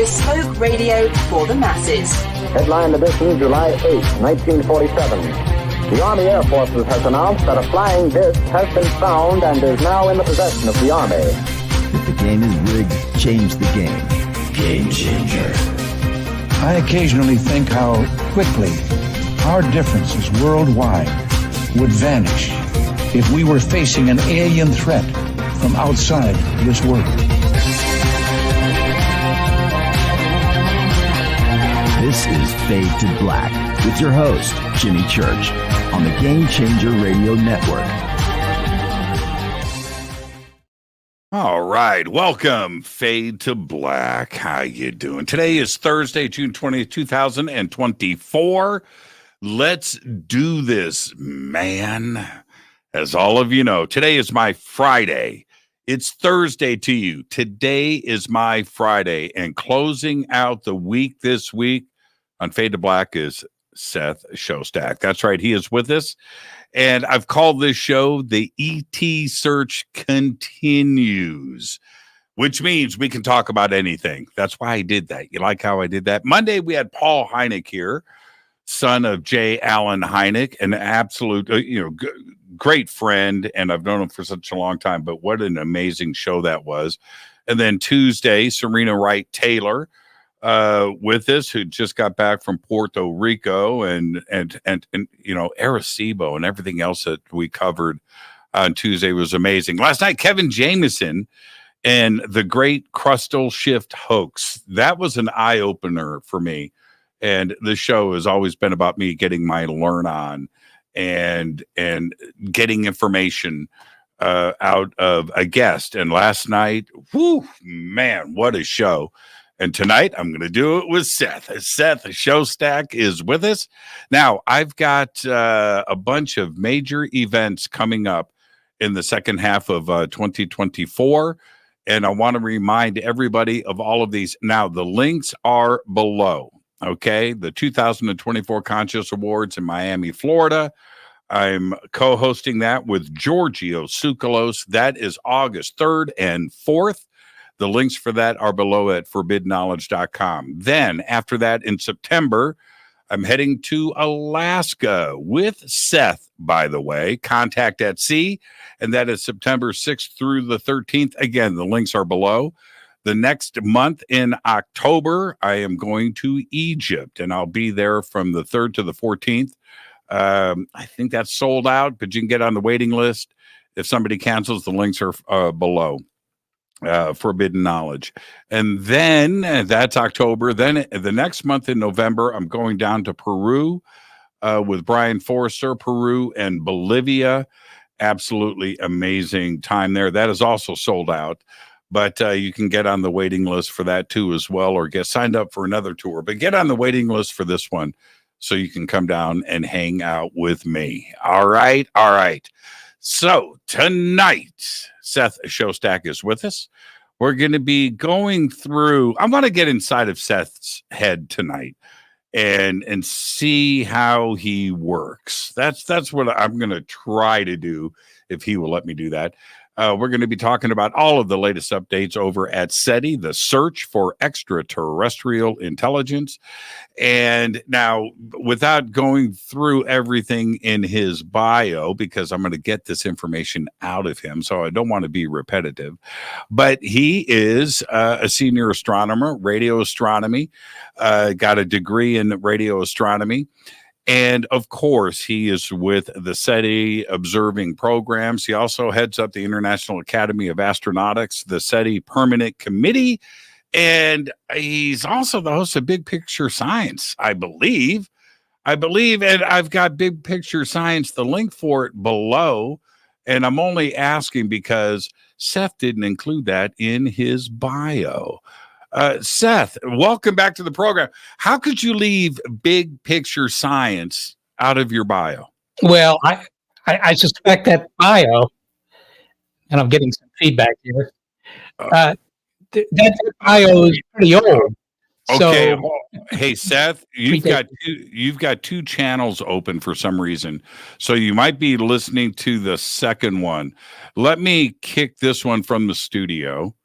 bespoke radio for the masses. Headline edition, July 8, 1947. The Army Air Forces has announced that a flying disc has been found and is now in the possession of the Army. If the game is rigged, change the game. Game changer. I occasionally think how quickly our differences worldwide would vanish if we were facing an alien threat from outside this world. This is Fade to Black with your host, Jimmy Church, on the Game Changer Radio Network. All right, welcome, Fade to Black. How you doing? Today is Thursday, June 20th, 2024. Let's do this, man. As all of you know, today is my Friday. It's Thursday to you. Today is my Friday, and closing out the week this week on Fade to Black is Seth Shostak. That's right, he is with us. And I've called this show the ET Search Continues, which means we can talk about anything. That's why I did that. You like how I did that? Monday, we had Paul Hynek here, son of J. Allen Hynek, an absolute, great friend. And I've known him for such a long time, but what an amazing show that was. And then Tuesday, Serena Wright Taylor with us, who just got back from Puerto Rico and Arecibo and everything else that we covered on Tuesday was amazing. Last night, Kevin Jameson and the Great Crustal Shift Hoax. That was an eye-opener for me. And the show has always been about me getting my learn on and getting information out of a guest. And last night, whoo, man, what a show. And tonight, I'm going to do it with Seth. Seth Shostak is with us. Now, I've got a bunch of major events coming up in the second half of 2024. And I want to remind everybody of all of these. Now, the links are below, okay? The 2024 Conscious Awards in Miami, Florida. I'm co-hosting that with Giorgio Tsoukalos. That is August 3rd and 4th. The links for that are below at forbiddenknowledge.com. Then, after that, in September, I'm heading to Alaska with Seth, by the way, Contact at Sea, and that is September 6th through the 13th. Again, the links are below. The next month in October, I am going to Egypt, and I'll be there from the 3rd to the 14th. I think that's sold out, but you can get on the waiting list. If somebody cancels, the links are below. Forbidden Knowledge. And then that's October. Then the next month in November, I'm going down to Peru with Brian Forrester, Peru and Bolivia. Absolutely amazing time there. That is also sold out, but you can get on the waiting list for that too as well, or get signed up for another tour, but get on the waiting list for this one so you can come down and hang out with me. All right. All right. So tonight, Seth Shostak is with us. We're going to be going through, I want to get inside of Seth's head tonight and see how he works. That's what I'm going to try to do if he will let me do that. We're going to be talking about all of the latest updates over at SETI, the search for extraterrestrial intelligence. And now, without going through everything in his bio, because I'm going to get this information out of him, so I don't want to be repetitive, but he is a senior astronomer, radio astronomy, got a degree in radio astronomy. And of course, he is with the SETI observing programs. He also heads up the International Academy of Astronautics, the SETI Permanent Committee. And he's also the host of Big Picture Science, I believe. And I've got Big Picture Science, the link for it below. And I'm only asking because Seth didn't include that in his bio. Seth, welcome back to the program. How could you leave Big Picture Science out of your bio? Well, I suspect that bio, and I'm getting some feedback here, that bio is pretty old. Okay. So, hey, Seth, you've got two channels open for some reason. So you might be listening to the second one. Let me kick this one from the studio.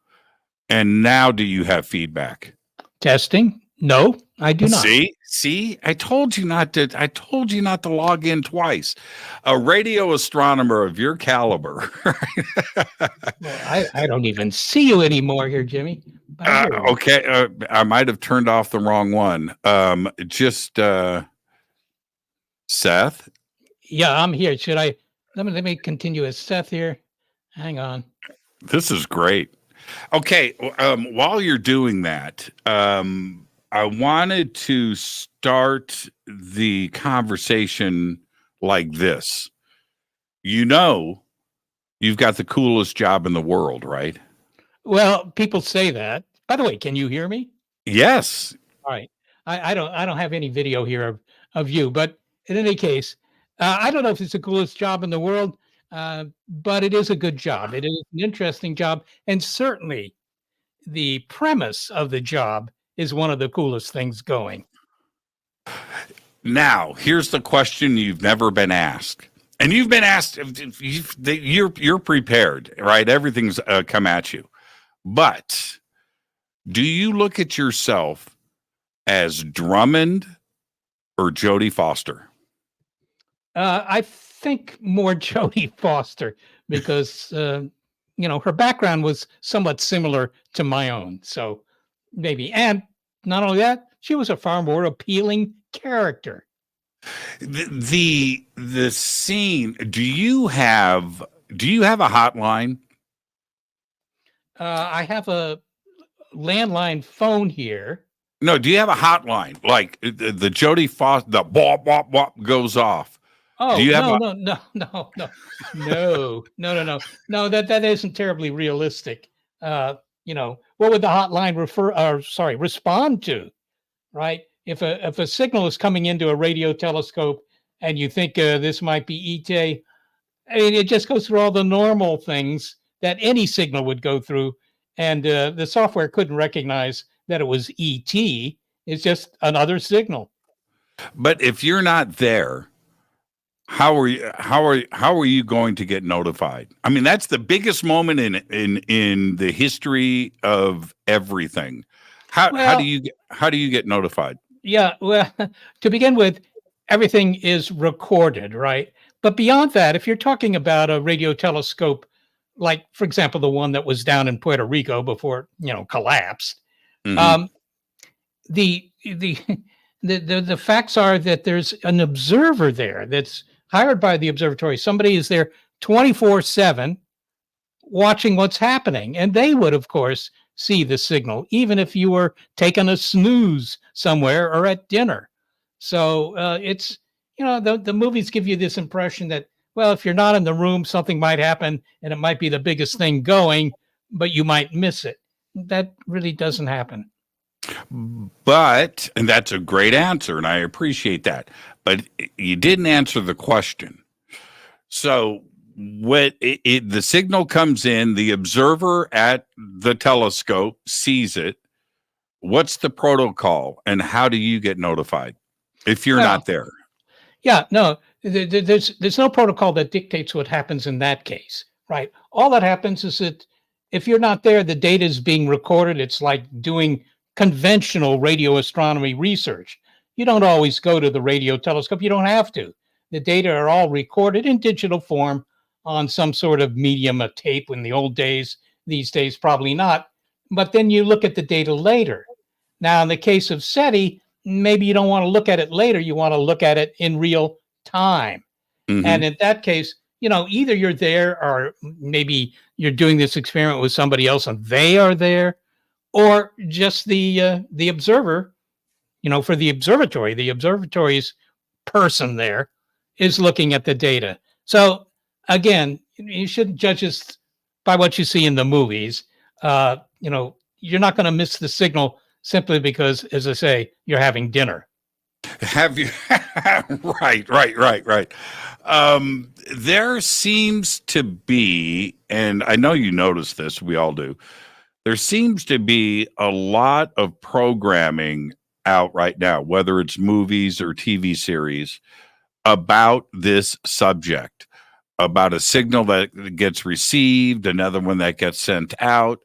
And now do you have feedback? Testing? No, I do not. See, I told you not to log in twice. A radio astronomer of your caliber. Well, I don't even see you anymore here, Jimmy. Okay, I might have turned off the wrong one. Seth. Yeah, I'm here. Should I? Let me continue as Seth here. Hang on. This is great. Okay, while you're doing that, I wanted to start the conversation like this. You know, you've got the coolest job in the world, right? Well, people say that. By the way, can you hear me? Yes. All right. I don't have any video here of you, but in any case, I don't know if it's the coolest job in the world, but it is a good job. It is an interesting job, and certainly the premise of the job is one of the coolest things going. Now, here's the question you've never been asked. And you've been asked, you're prepared, right? Everything's come at you. But do you look at yourself as Drummond or Jodie Foster? I think more Jodie Foster because, her background was somewhat similar to my own. So maybe. And not only that, she was a far more appealing character. The scene, do you have a hotline? I have a landline phone here. No, do you have a hotline? Like the Jodie Foster, the bop bop bop goes off. Oh, do you have no. That isn't terribly realistic. What would the hotline respond to? Right? If a signal is coming into a radio telescope and you think this might be ET, I mean, it just goes through all the normal things that any signal would go through, and the software couldn't recognize that it was ET. It's just another signal. But if you're not there, how are you going to get notified? I mean, that's the biggest moment in the history of everything. How do you get notified? Yeah, well, to begin with, everything is recorded, right? But beyond that, if you're talking about a radio telescope, like, for example, the one that was down in Puerto Rico before it, collapsed, Mm-hmm. The facts are that there's an observer there that's hired by the observatory. Somebody is there 24/7 watching what's happening, and they would, of course, see the signal, even if you were taking a snooze somewhere or at dinner. So it's, the movies give you this impression that, well, if you're not in the room, something might happen and it might be the biggest thing going, but you might miss it. That really doesn't happen. But, and that's a great answer, and I appreciate that, but you didn't answer the question. So the signal comes in, the observer at the telescope sees it. What's the protocol, and how do you get notified if you're not there? Yeah, no, there's no protocol that dictates what happens in that case, right? All that happens is that if you're not there, the data is being recorded. It's like doing conventional radio astronomy research. You don't always go to the radio telescope. You don't have to. The data are all recorded in digital form on some sort of medium, a tape in the old days. These days, probably not. But then you look at the data later. Now, in the case of SETI, maybe you don't want to look at it later. You want to look at it in real time. Mm-hmm. And in that case, either you're there or maybe you're doing this experiment with somebody else and they are there, or just the observer, for the observatory's person there is looking at the data. So again, you shouldn't judge us by what you see in the movies. You're not going to miss the signal simply because, as I say, you're having dinner. Have you? Right. There seems to be, and I know you notice this, we all do, there seems to be a lot of programming out right now, whether it's movies or TV series, about this subject, about a signal that gets received, another one that gets sent out.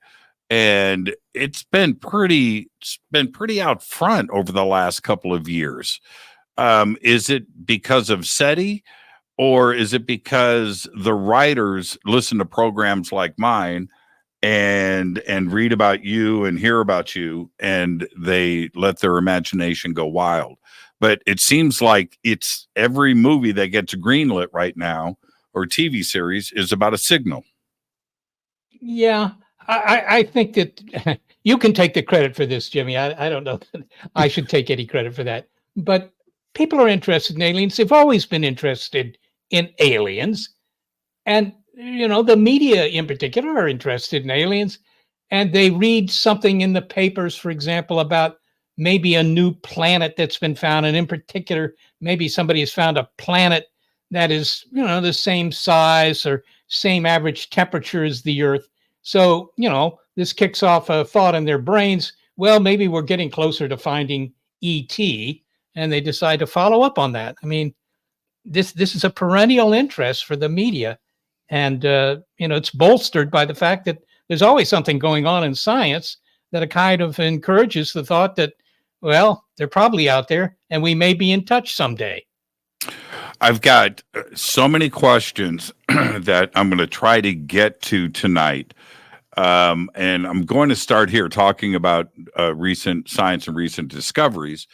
And it's been pretty out front over the last couple of years. Is it because of SETI, or is it because the writers listen to programs like mine and read about you and hear about you, and they let their imagination go wild? But it seems like it's every movie that gets greenlit right now or TV series is about a signal. Yeah, I think that you can take the credit for this, Jimmy. I don't know that I should take any credit for that. But people are interested in aliens. They've always been interested in aliens. And, the media in particular are interested in aliens. And they read something in the papers, for example, about maybe a new planet that's been found. And in particular, maybe somebody has found a planet that is, the same size or same average temperature as the Earth. So, this kicks off a thought in their brains. Well, maybe we're getting closer to finding ET, and they decide to follow up on that. I mean, this is a perennial interest for the media, and it's bolstered by the fact that there's always something going on in science that kind of encourages the thought that, well, they're probably out there, and we may be in touch someday. I've got so many questions that I'm going to try to get to tonight. And I'm going to start here talking about recent science and recent discoveries.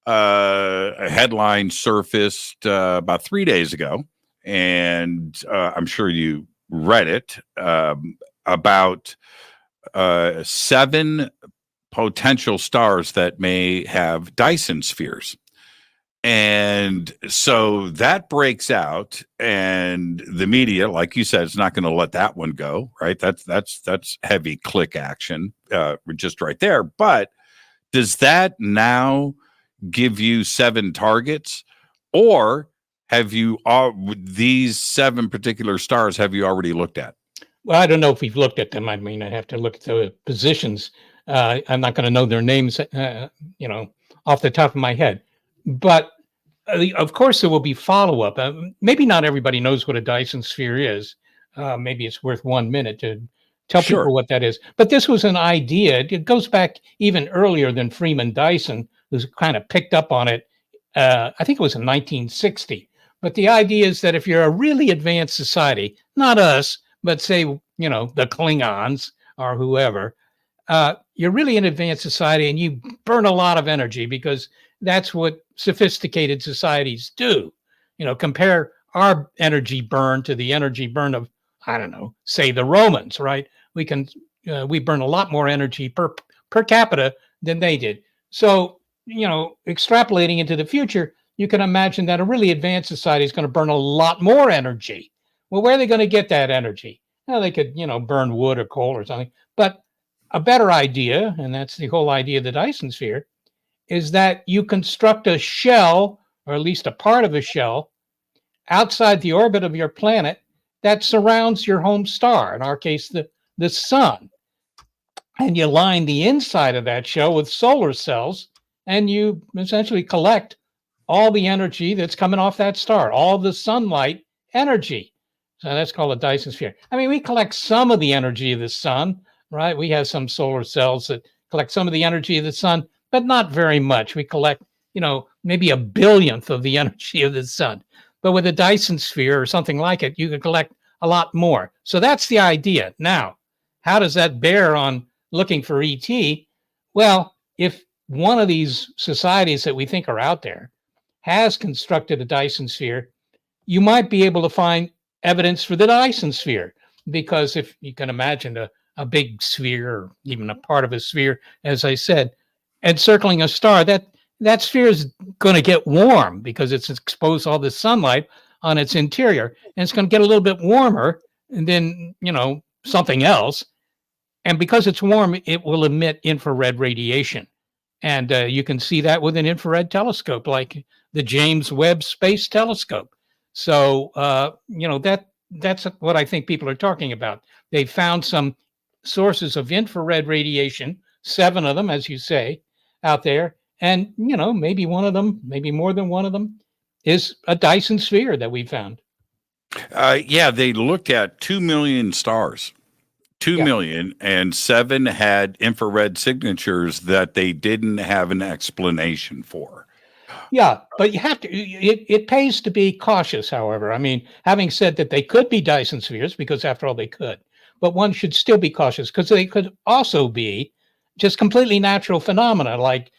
A headline surfaced about 3 days ago, and I'm sure you read it, about 7 potential stars that may have Dyson spheres. And so that breaks out, and the media, like you said, is not going to let that one go, right? That's heavy click action, just right there. But does that now give you 7 targets, or have you these 7 particular stars? Have you already looked at? Well, I don't know if we've looked at them. I mean, I have to look at the positions. I'm not going to know their names, off the top of my head. But of course, there will be follow-up. Maybe not everybody knows what a Dyson sphere is. Maybe it's worth 1 minute to tell people what that is. But this was an idea. It goes back even earlier than Freeman Dyson, who's kind of picked up on it. I think it was in 1960. But the idea is that if you're a really advanced society, not us, but say, the Klingons or whoever, you're really an advanced society and you burn a lot of energy, because that's what sophisticated societies do. Compare our energy burn to the energy burn of, I don't know, say the Romans, right? We burn a lot more energy per capita than they did. So, extrapolating into the future, you can imagine that a really advanced society is going to burn a lot more energy. Well, where are they going to get that energy? Well, they could, burn wood or coal or something. But a better idea, and that's the whole idea of the Dyson sphere, is that you construct a shell, or at least a part of a shell, outside the orbit of your planet that surrounds your home star, in our case, the sun. And you line the inside of that shell with solar cells, and you essentially collect all the energy that's coming off that star, all the sunlight energy. So that's called a Dyson sphere. I mean, we collect some of the energy of the sun, right? We have some solar cells that collect some of the energy of the sun, but not very much. We collect, maybe a billionth of the energy of the sun. But with a Dyson sphere or something like it, you can collect a lot more. So that's the idea. Now, how does that bear on looking for ET? Well, if one of these societies that we think are out there has constructed a Dyson sphere, you might be able to find evidence for the Dyson sphere. Because if you can imagine a big sphere, or even a part of a sphere, as I said, encircling a star, that sphere is going to get warm because it's exposed to all this sunlight on its interior, and it's going to get a little bit warmer, and then something else, and because it's warm, it will emit infrared radiation, and you can see that with an infrared telescope like the James Webb Space Telescope. So that's what I think people are talking about. They found some sources of infrared radiation, 7 of them, as you say, out there. And, maybe one of them, maybe more than one of them, is a Dyson sphere that we found. Yeah, they looked at 2 million stars. 2 Yeah. million, and 7 had infrared signatures that they didn't have an explanation for. Yeah, but you have to. It pays to be cautious. However, I mean, having said that, they could be Dyson spheres because, after all, they could. But one should still be cautious because they could also be just completely natural phenomena, like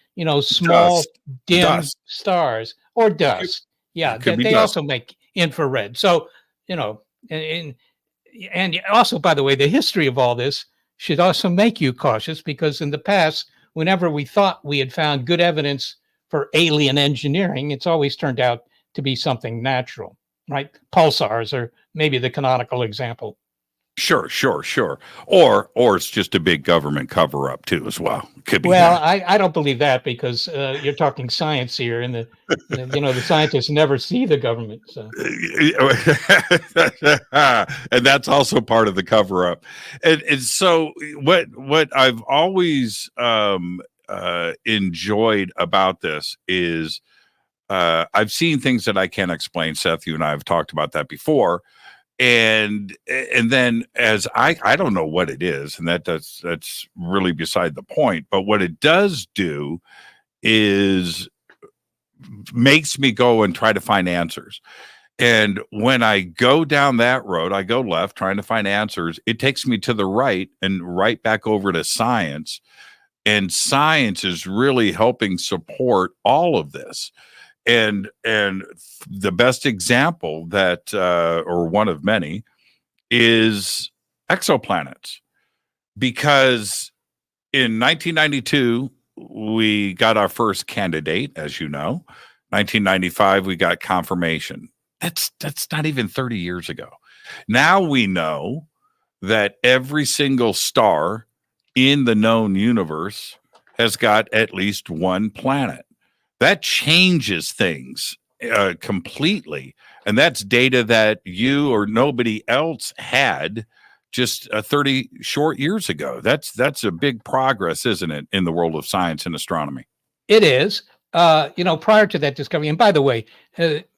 small Dust. dim Dust. stars or dust. Yeah, It could be they dust. also make infrared. So and also, by the way, the history of all this should also make you cautious because in the past, whenever we thought we had found good evidence for alien engineering, it's always turned out to be something natural, right? Pulsars are maybe the canonical example. Sure. Or it's just a big government cover up too, as well. Could be Well, that. I don't believe that because you're talking science here, and the scientists never see the government. So And that's also part of the cover up. And so what I've always enjoyed about this is I've seen things that I can't explain. Seth, you and I have talked about that before. And then as I don't know what it is, and that's really beside the point. But what it does do is makes me go and try to find answers. And when I go down that road, I go left trying to find answers. It takes me to the right and right back over to science. And science is really helping support all of this. And the best example that, or one of many, is exoplanets. Because in 1992, we got our first candidate, as you know. 1995, we got confirmation. That's not even 30 years ago. Now we know that every single star in the known universe has got at least one planet. That changes things completely. And that's data that you or nobody else had just 30 short years ago. That's a big progress, isn't it, in the world of science and astronomy? it is. Prior to that discovery, and by the way,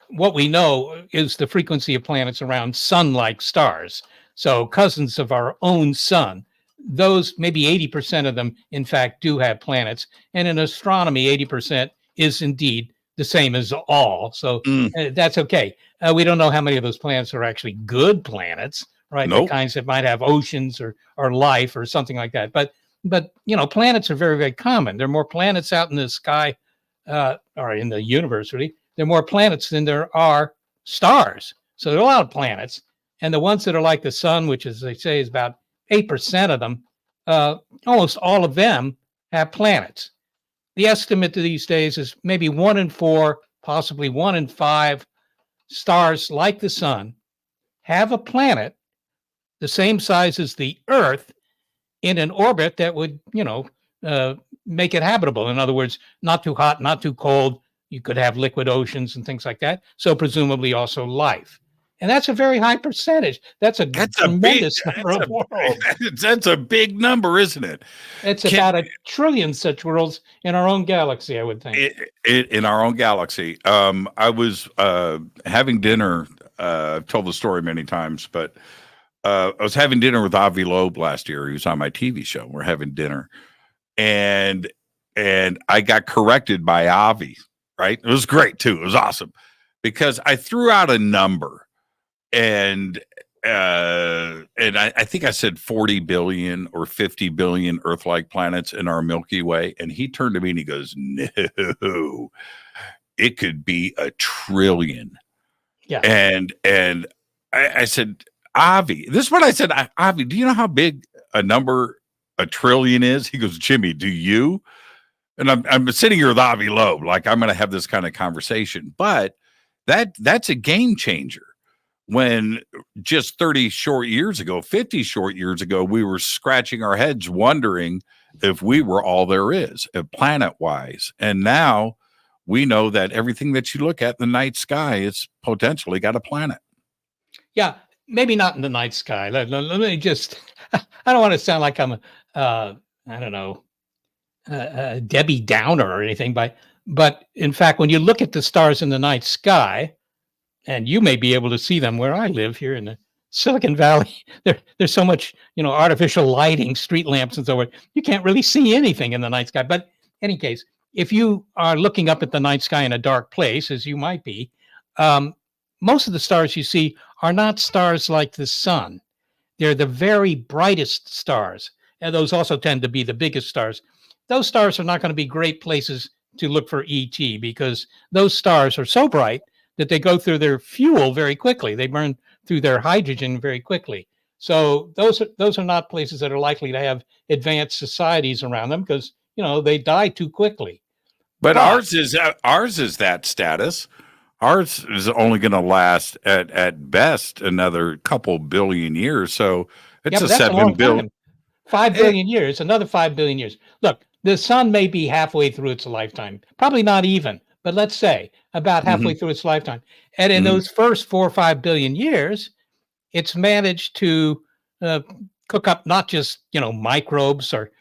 what we know is the frequency of planets around sun-like stars. So cousins of our own sun. Those, maybe 80% of them, in fact, do have planets. And in astronomy, 80% is indeed the same as all. So that's okay. We don't know how many of those planets are actually good planets, right? Nope. The kinds that might have oceans or life or something like that. But planets are very, very common. There are more planets out in the sky or in the universe, really. There are more planets than there are stars. So there are a lot of planets. And the ones that are like the sun, which, as they say, is about 8% of them, almost all of them have planets. The estimate these days is maybe 1 in 4, possibly 1 in 5 stars like the sun have a planet the same size as the Earth in an orbit that would, make it habitable. In other words, not too hot, not too cold. You could have liquid oceans and things like that. So presumably also life. And that's a very high percentage. That's a tremendous number of worlds. That's a big number, isn't it? It's about 1 trillion such worlds in our own galaxy, I would think. In our own galaxy. I was having dinner. I've told the story many times, but I was having dinner with Avi Loeb last year. He was on my TV show. We're having dinner. And I got corrected by Avi, right? It was great, too. It was awesome. Because I threw out a number. And I think I said 40 billion or 50 billion Earth-like planets in our Milky Way. And he turned to me and he goes, "No, it could be 1 trillion." Yeah. And I said, "Avi," this is what I said, "Avi, do you know how big a number 1 trillion is?" He goes, "Jimmy, do you?" And I'm sitting here with Avi Loeb, like I'm going to have this kind of conversation. But that's a game changer. When just 30 short years ago, 50 short years ago, we were scratching our heads wondering if we were all there is, planet-wise. And now we know that everything that you look at in the night sky is potentially got a planet. Yeah, maybe not in the night sky. Let me just, I don't want to sound like I'm Debbie Downer or anything, but in fact, when you look at the stars in the night sky, and you may be able to see them where I live here in the Silicon Valley, there's so much, artificial lighting, street lamps and so on. You can't really see anything in the night sky. But in any case, if you are looking up at the night sky in a dark place, as you might be, most of the stars you see are not stars like the sun. They're the very brightest stars. And those also tend to be the biggest stars. Those stars are not going to be great places to look for ET because those stars are so bright that they go through their fuel very quickly. They burn through their hydrogen very quickly. So those are not places that are likely to have advanced societies around them because, they die too quickly. But ours is that status. Ours is only going to last at best another couple billion years. So it's a 7 billion. 5 billion years, another 5 billion years. Look, the sun may be halfway through its lifetime, probably not even, but let's say about halfway through its lifetime. And in those first 4 or 5 billion years, it's managed to cook up not just, microbes or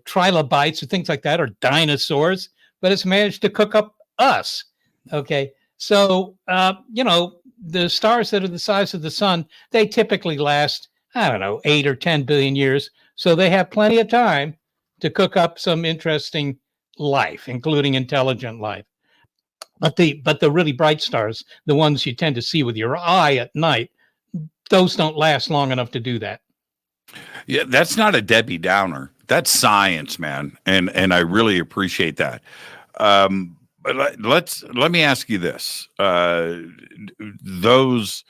trilobites or things like that, or dinosaurs, but it's managed to cook up us. Okay. So, the stars that are the size of the sun, they typically last, 8 or 10 billion years. So they have plenty of time to cook up some interesting life, including intelligent life. But the really bright stars, the ones you tend to see with your eye at night, those don't last long enough to do that. Yeah, that's not a Debbie Downer. That's science, man, and I really appreciate that. But let me ask you this: those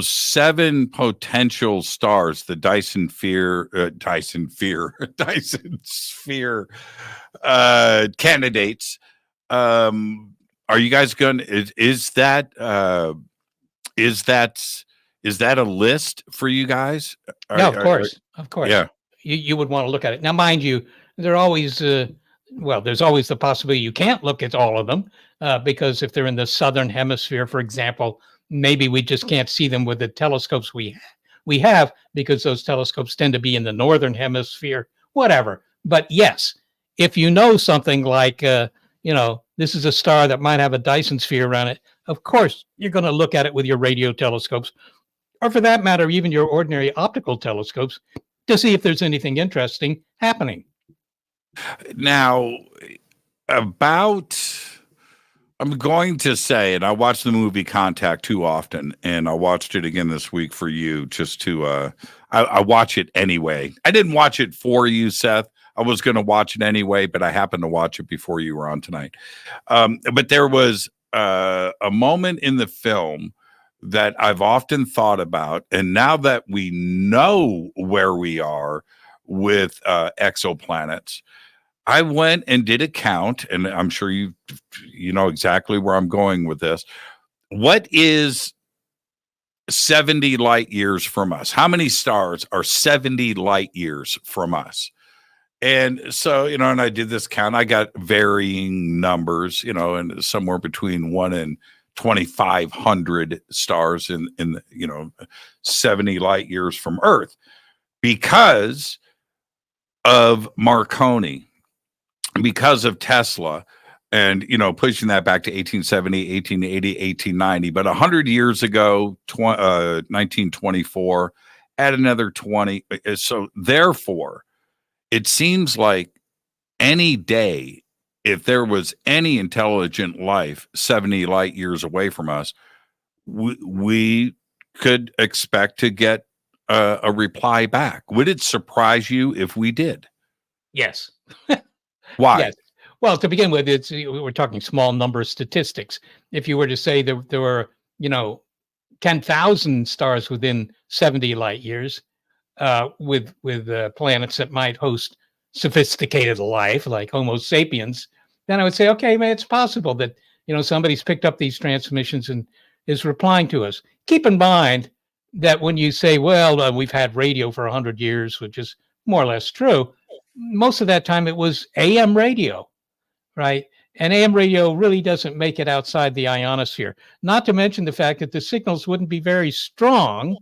7 potential stars, the Dyson sphere candidates. Are you guys going? Is that a list for you guys? No, of course. Yeah. You would want to look at it. Now, mind you, there's always the possibility you can't look at all of them because if they're in the southern hemisphere, for example, maybe we just can't see them with the telescopes we have because those telescopes tend to be in the northern hemisphere, whatever. But yes, if you know something like, this is a star that might have a Dyson sphere around it, of course, you're going to look at it with your radio telescopes, or for that matter, even your ordinary optical telescopes to see if there's anything interesting happening. Now, I'm going to say, and I watch the movie Contact too often, and I watched it again this week for you just to, I watch it anyway. I didn't watch it for you, Seth. I was going to watch it anyway, but I happened to watch it before you were on tonight. But there was a moment in the film that I've often thought about, and now that we know where we are with exoplanets, I went and did a count, and I'm sure you know exactly where I'm going with this. What is 70 light years from us? How many stars are 70 light years from us? And so, and I did this count. I got varying numbers, and somewhere between 1 and 2,500 stars in 70 light years from Earth because of Marconi, because of Tesla, and pushing that back to 1870, 1880, 1890. But 100 years ago, 1924, add another 20. So therefore, it seems like any day, if there was any intelligent life 70 light years away from us, we could expect to get a reply back. Would it surprise you if we did? Yes. Why? Yes. Well, to begin with, we're talking small number statistics. If you were to say there were, 10,000 stars within 70 light years, with planets that might host sophisticated life like Homo sapiens, then I would say, okay, man, it's possible that somebody's picked up these transmissions and is replying to us. Keep in mind that when you say, well, we've had radio for 100 years, which is more or less true, most of that time it was AM radio, right? And AM radio really doesn't make it outside the ionosphere. Not to mention the fact that the signals wouldn't be very strong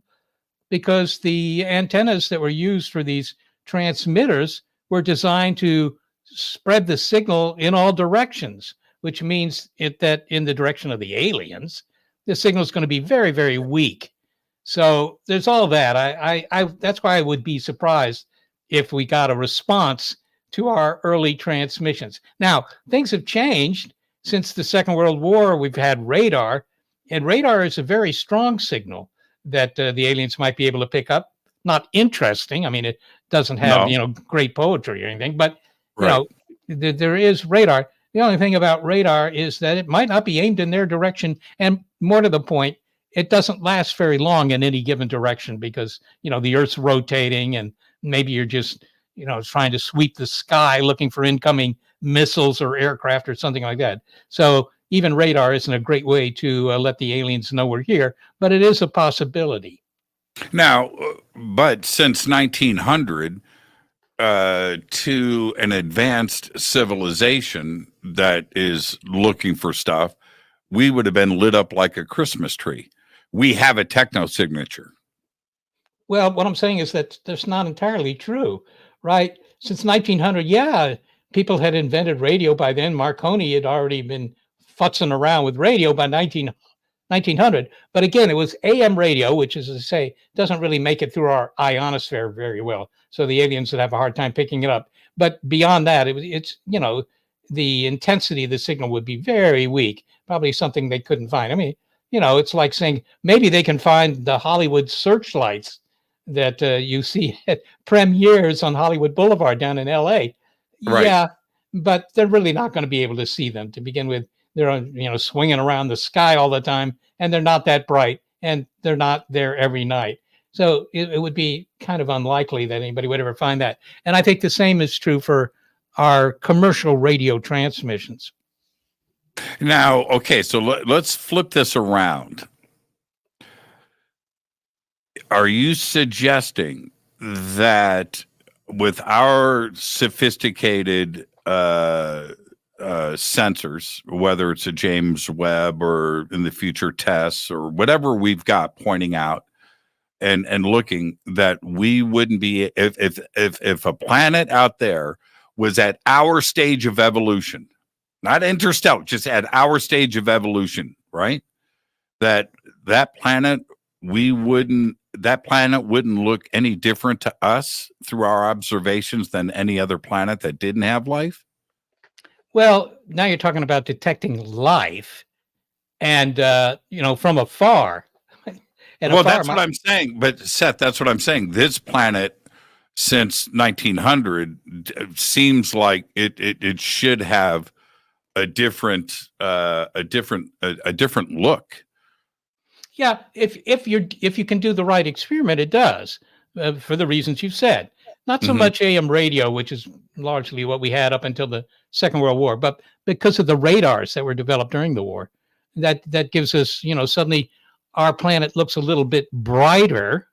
because the antennas that were used for these transmitters were designed to spread the signal in all directions, which means that in the direction of the aliens, the signal is going to be very, very weak. So there's all that. I that's why I would be surprised if we got a response to our early transmissions. Now, things have changed since the Second World War. We've had radar, and radar is a very strong signal that the aliens might be able to pick up. Not interesting. I mean, it doesn't have, No, great poetry or anything, but, you right. know, there is radar. The only thing about radar is that it might not be aimed in their direction. And more to the point, it doesn't last very long in any given direction because, the Earth's rotating and maybe you're just, trying to sweep the sky looking for incoming missiles or aircraft or something like that. So even radar isn't a great way to let the aliens know we're here, but it is a possibility. Now, but since 1900, to an advanced civilization that is looking for stuff, we would have been lit up like a Christmas tree. We have a technosignature. Well, what I'm saying is that that's not entirely true, right? Since 1900, yeah, people had invented radio by then. Marconi had already been futzing around with radio by 1900. But again, it was AM radio, which, as I say, doesn't really make it through our ionosphere very well. So the aliens would have a hard time picking it up. But beyond that, it's the intensity of the signal would be very weak, probably something they couldn't find. I mean, it's like saying maybe they can find the Hollywood searchlights that you see at premieres on Hollywood Boulevard down in LA. Right. Yeah, but they're really not going to be able to see them to begin with. They're swinging around the sky all the time, and they're not that bright, and they're not there every night. So it would be kind of unlikely that anybody would ever find that. And I think the same is true for our commercial radio transmissions. Now, okay, so let's flip this around. Are you suggesting that with our sophisticated sensors, whether it's a James Webb or in the future tests or whatever we've got pointing out and looking, that we wouldn't be, if a planet out there was at our stage of evolution, not interstellar, just at our stage of evolution, right? That planet wouldn't look any different to us through our observations than any other planet that didn't have life? Well, now you're talking about detecting life and, from afar. And Well, afar, that's what I'm saying. But Seth, that's what I'm saying. This planet, since 1900, seems like it should have a different look. Yeah, if you can do the right experiment, it does, for the reasons you've said. Not so much AM radio, which is largely what we had up until the Second World War, but because of the radars that were developed during the war, that gives us, suddenly our planet looks a little bit brighter,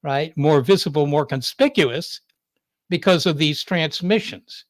right? More visible, more conspicuous because of these transmissions.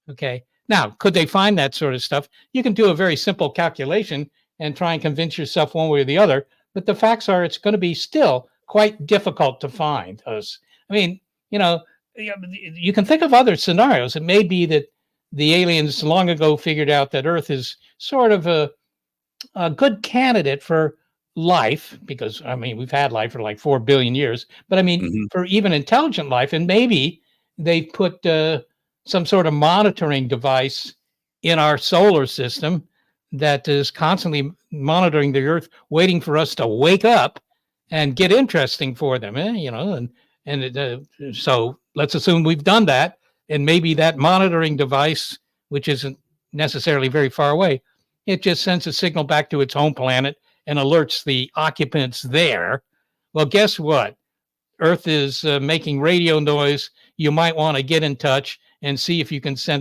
Okay. Now, could they find that sort of stuff? You can do a very simple calculation and try and convince yourself one way or the other. But the facts are it's going to be still quite difficult to find us. I mean, you can think of other scenarios. It may be that the aliens long ago figured out that Earth is sort of a good candidate for life because, I mean, we've had life for like 4 billion years. But I mean, for even intelligent life, and maybe they put some sort of monitoring device in our solar system that is constantly monitoring the Earth, waiting for us to wake up and get interesting for them, so let's assume we've done that, and maybe that monitoring device, which isn't necessarily very far away, it just sends a signal back to its home planet and alerts the occupants there. Well, guess what? Earth is making radio noise. You might want to get in touch and see if you can see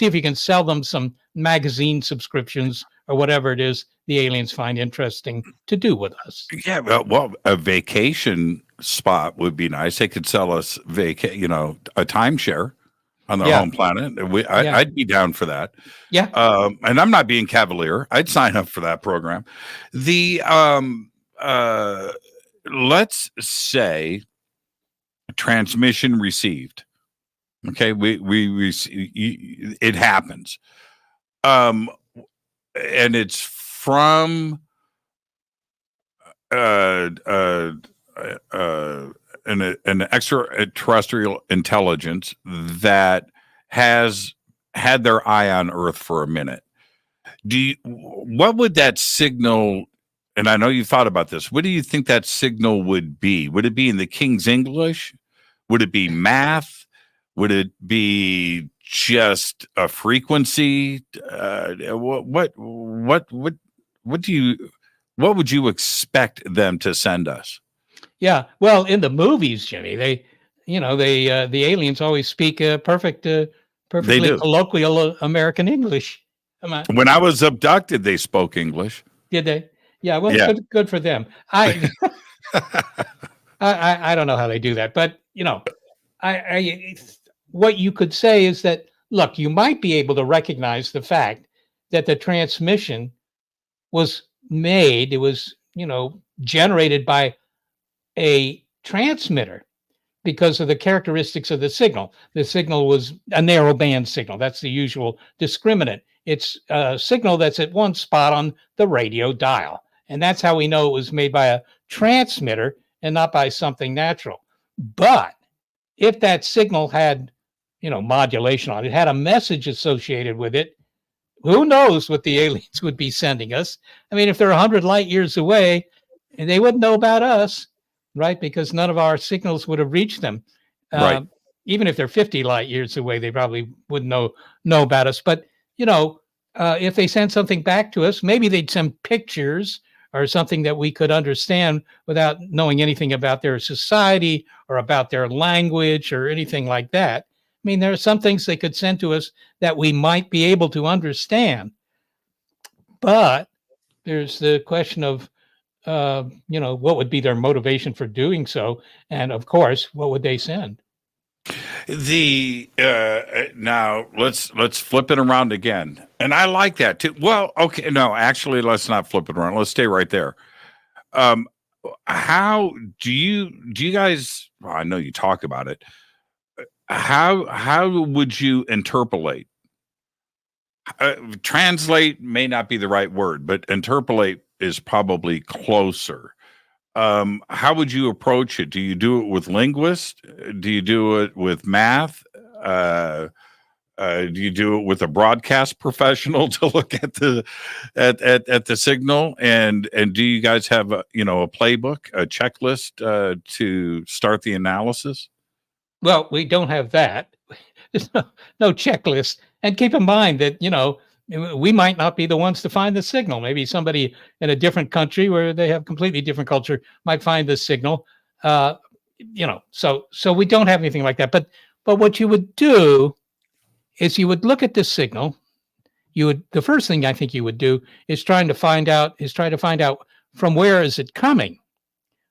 if you can sell them some magazine subscriptions or whatever it is the aliens find interesting to do with us. Yeah, well, a vacation spot would be nice. They could sell us a timeshare on their home planet. I'd be down for that. Yeah. And I'm not being cavalier. I'd sign up for that program. Let's say transmission received. Okay, it happens, and it's from an extraterrestrial intelligence that has had their eye on Earth for a minute. What would that signal? And I know you thought about this. What do you think that signal would be? Would it be in the King's English? Would it be math? Would it be just a frequency? What would you expect them to send us? Yeah, well, in the movies, Jimmy, the aliens always speak perfectly colloquial American English. When I was abducted, they spoke English. Did they? Yeah, well, Yeah. Good for them. I don't know how they do that, but what you could say is that, look, you might be able to recognize the fact that the transmission was made, it was, generated by a transmitter because of the characteristics of the signal. The signal was a narrow band signal. That's the usual discriminant. It's a signal that's at one spot on the radio dial. And that's how we know it was made by a transmitter and not by something natural. But if that signal had, modulation on it, had a message associated with it, who knows what the aliens would be sending us? I mean, if they're 100 light years away, they wouldn't know about us, right? Because none of our signals would have reached them. Right. Even if they're 50 light years away, they probably wouldn't know about us. But, if they send something back to us, maybe they'd send pictures or something that we could understand without knowing anything about their society or about their language or anything like that. I mean, there are some things they could send to us that we might be able to understand. But there's the question of, what would be their motivation for doing so? And of course, what would they send? Now let's flip it around again. And I like that too. Well, okay, no, actually, let's not flip it around. Let's stay right there. How do you guys, well, I know you talk about it. How would you interpolate? Translate may not be the right word, but interpolate is probably closer. How would you approach it? Do you do it with linguists? Do you do it with math? Do you do it with a broadcast professional to look at the signal? And do you guys have a playbook, a checklist to start the analysis? Well, we don't have that. There's no checklist. And keep in mind that, we might not be the ones to find the signal. Maybe somebody in a different country where they have completely different culture might find the signal. So we don't have anything like that. But what you would do is you would look at the signal. The first thing I think you would do is try to find out from where is it coming,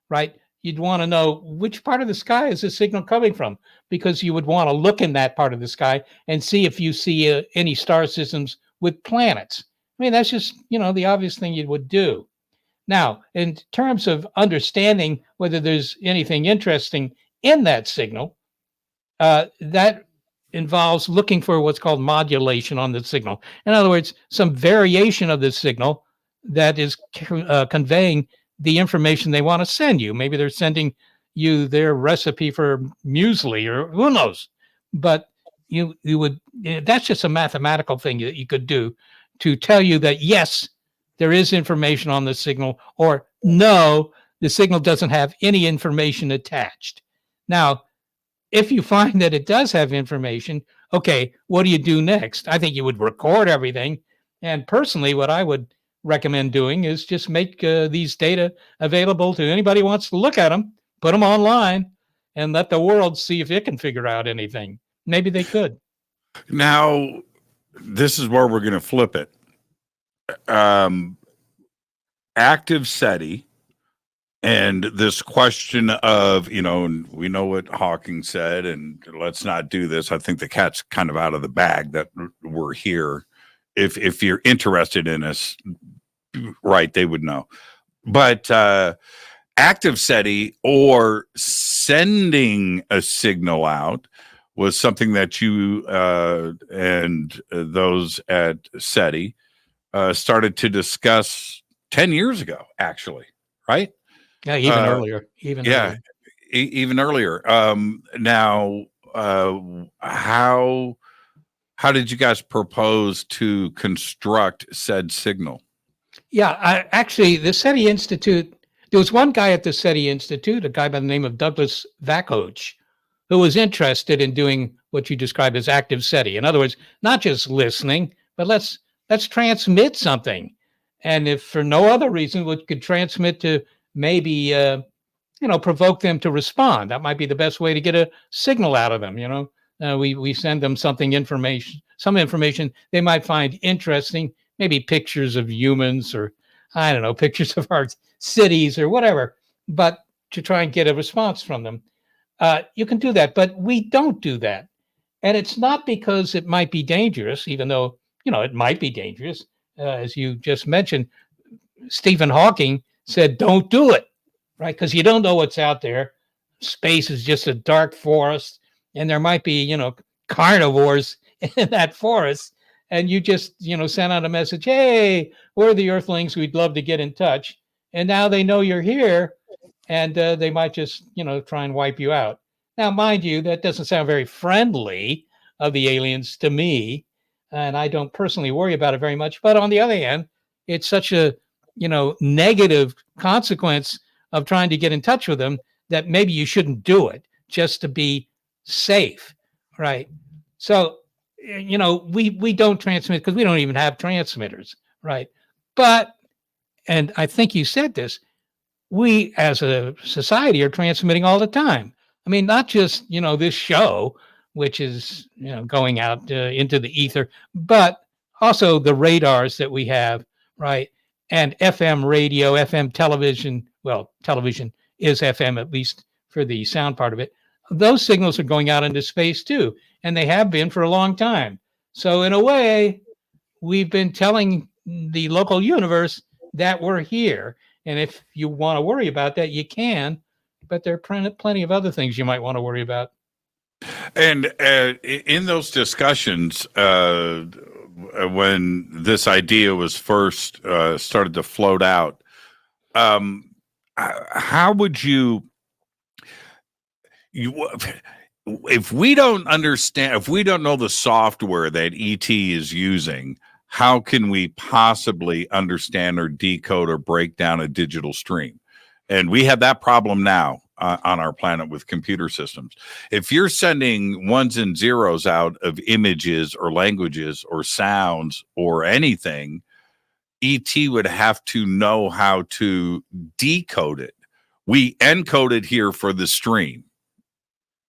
right? You'd want to know which part of the sky is the signal coming from, because you would want to look in that part of the sky and see if you see any star systems with planets. I mean, that's just, the obvious thing you would do. Now, in terms of understanding whether there's anything interesting in that signal, that involves looking for what's called modulation on the signal. In other words, some variation of the signal that is conveying the information they want to send you. Maybe they're sending you their recipe for muesli, or who knows. But you would, that's just a mathematical thing that you could do to tell you that, yes, there is information on the signal, or no, the signal doesn't have any information attached. Now, if you find that it does have information, okay, what do you do next? I think you would record everything. And personally, what I would recommend doing is just make these data available to anybody who wants to look at them, put them online, and let the world see if it can figure out anything. Maybe they could. Now, this is where we're going to flip it. Active SETI, and this question of, and we know what Hawking said, and let's not do this. I think the cat's kind of out of the bag that we're here. If you're interested in us, right, they would know. But active SETI, or sending a signal out, was something that you and those at SETI started to discuss 10 years ago, actually, right? Yeah, even earlier. Even Yeah, earlier. even earlier. Now, how did you guys propose to construct said signal? Yeah, actually, the SETI Institute, there was one guy at the SETI Institute, a guy by the name of Douglas Vakoch, who was interested in doing what you described as active SETI. In other words, not just listening, but let's transmit something. And if for no other reason, we could transmit to maybe provoke them to respond. That might be the best way to get a signal out of them. We send them some information they might find interesting, maybe pictures of humans, or I don't know, pictures of our cities or whatever, but to try and get a response from them. You can do that, but we don't do that. And it's not because it might be dangerous, even though, it might be dangerous. As you just mentioned, Stephen Hawking said, don't do it, right? Because you don't know what's out there. Space is just a dark forest, and there might be, carnivores in that forest. And you just, send out a message, hey, we're the Earthlings. We'd love to get in touch. And now they know you're here, and they might just, try and wipe you out. Now, mind you, that doesn't sound very friendly of the aliens to me, and I don't personally worry about it very much. But on the other hand, it's such a negative consequence of trying to get in touch with them that maybe you shouldn't do it just to be safe, right? So, we don't transmit because we don't even have transmitters, right? But, and I think you said this, we as a society are transmitting all the time. I mean, not just, this show, which is, going out into the ether, but also the radars that we have, right? And FM radio, FM television. Well, television is FM, at least for the sound part of it. Those signals are going out into space too, and they have been for a long time. So in a way, we've been telling the local universe that we're here. And if you want to worry about that, you can, but there are plenty of other things you might want to worry about. And in those discussions, when this idea was first started to float out, how would you, if we don't understand, if we don't know the software that ET is using, how can we possibly understand or decode or break down a digital stream? And we have that problem now on our planet with computer systems. If you're sending ones and zeros out of images or languages or sounds or anything, ET would have to know how to decode it. We encode it here for the stream,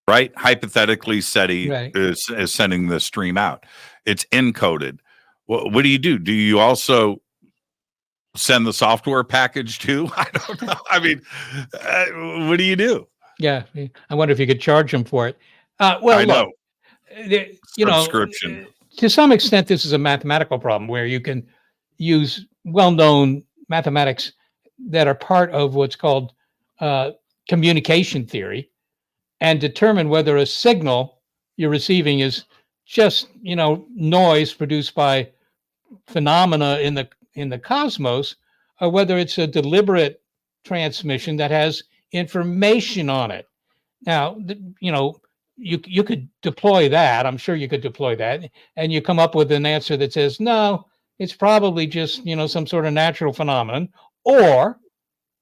right? Hypothetically, SETI is sending the stream out. It's encoded. What do? Do you also send the software package too? I don't know. I mean, what do you do? Yeah, I wonder if you could charge them for it. Look, subscription. To some extent, this is a mathematical problem where you can use well-known mathematics that are part of what's called communication theory and determine whether a signal you're receiving is just, noise produced by phenomena in the cosmos, or whether it's a deliberate transmission that has information on it. Now, you could deploy that. I'm sure you could deploy that, and you come up with an answer that says, no, it's probably just, some sort of natural phenomenon. Or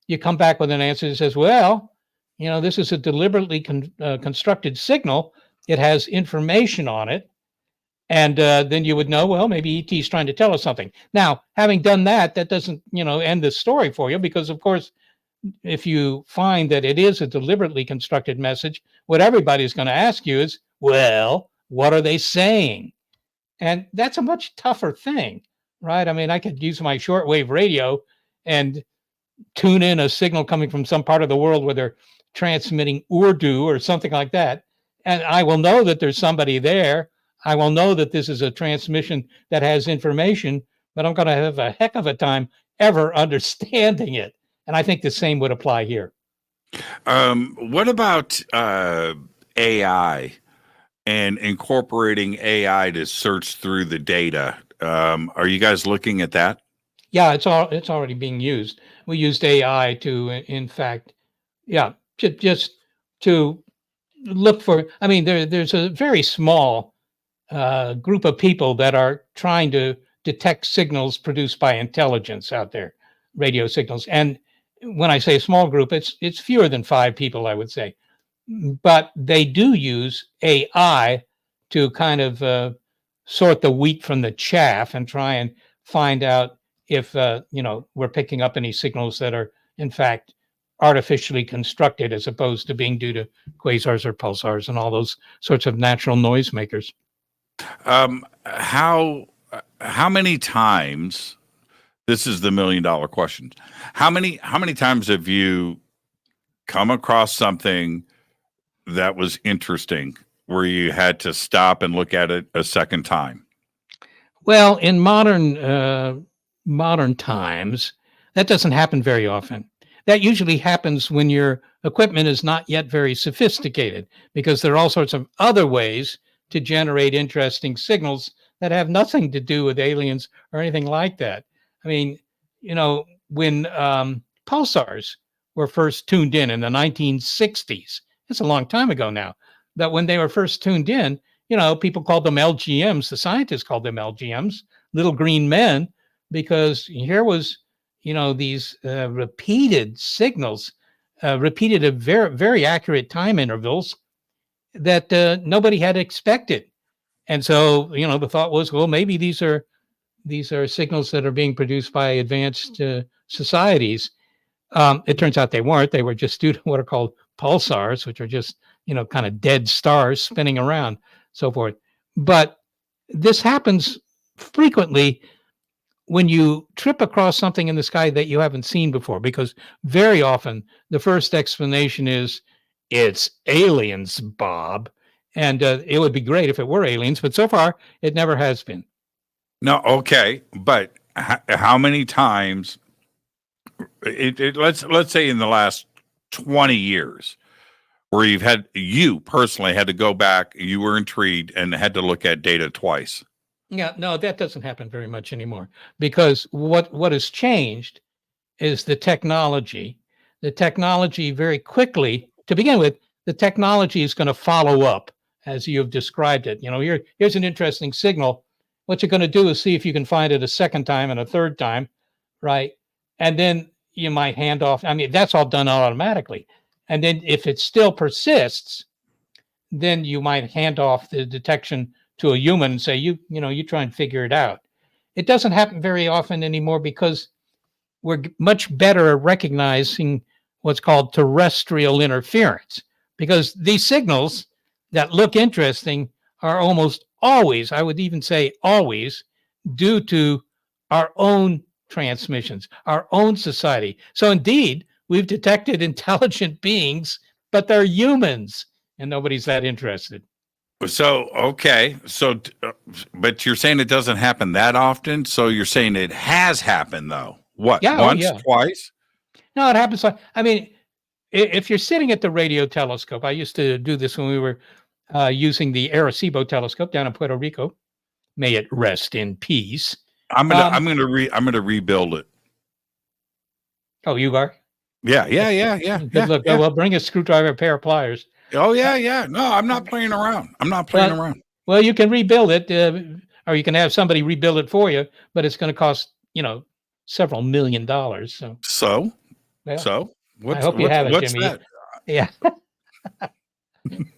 you come back with an answer that says, well, this is a deliberately constructed signal. It has information on it. And then you would know, well, maybe ET is trying to tell us something. Now, having done that, that doesn't, end the story for you, because, of course, if you find that it is a deliberately constructed message, what everybody's going to ask you is, well, what are they saying? And that's a much tougher thing, right? I mean, I could use my shortwave radio and tune in a signal coming from some part of the world where they're transmitting Urdu or something like that. And I will know that there's somebody there. I will know that this is a transmission that has information, but I'm going to have a heck of a time ever understanding it. And I think the same would apply here. What about AI and incorporating AI to search through the data? Are you guys looking at that? Yeah, it's already being used. We used AI to, in fact, yeah, just to look for. I mean, there's a very small group of people that are trying to detect signals produced by intelligence out there, radio signals. And when I say small group, it's fewer than 5 people, I would say. But they do use AI to kind of sort the wheat from the chaff and try and find out if we're picking up any signals that are in fact artificially constructed as opposed to being due to quasars or pulsars and all those sorts of natural noisemakers. How many times? This is the $1 million question. How many times have you come across something that was interesting where you had to stop and look at it a second time? Well, in modern times, that doesn't happen very often. That usually happens when your equipment is not yet very sophisticated, because there are all sorts of other ways to generate interesting signals that have nothing to do with aliens or anything like that. I mean, when pulsars were first tuned in the 1960s, it's a long time ago now, but when they were first tuned in, people called them LGMs. The scientists called them LGMs, little green men, because here was, these repeated signals, repeated at very, very accurate time intervals that nobody had expected. And so, the thought was, well, maybe these are signals that are being produced by advanced societies. It turns out they weren't. They were just due to what are called pulsars, which are just, kind of dead stars spinning around, so forth. But this happens frequently when you trip across something in the sky that you haven't seen before, because very often the first explanation is, it's aliens, Bob. And it would be great if it were aliens, but so far it never has been. No, okay, but how many times? Let's say in the last 20 years, where you personally had to go back, you were intrigued and had to look at data twice. Yeah, no, that doesn't happen very much anymore, because what has changed is the technology. The technology very quickly, to begin with, the technology is going to follow up as you've described it. Here's an interesting signal. What you're going to do is see if you can find it a second time and a third time, right? And then you might hand off. I mean, that's all done automatically. And then if it still persists, then you might hand off the detection to a human and say, you try and figure it out. It doesn't happen very often anymore because we're much better at recognizing what's called terrestrial interference, because these signals that look interesting are almost always, I would even say always, due to our own transmissions, our own society. So indeed, we've detected intelligent beings, but they're humans, and nobody's that interested. So, okay. So, but you're saying it doesn't happen that often. So you're saying it has happened though. What? Yeah, once, twice? No, it happens. I mean, if you're sitting at the radio telescope, I used to do this when we were using the Arecibo telescope down in Puerto Rico. May it rest in peace. I'm gonna rebuild it. Oh, you are? Yeah. Good luck. Yeah. Well, bring a screwdriver, a pair of pliers. Oh yeah. No, I'm not playing around. Around. Well, you can rebuild it, or you can have somebody rebuild it for you, but it's going to cost several $1 million. So I hope you have it, Jimmy. That? Yeah.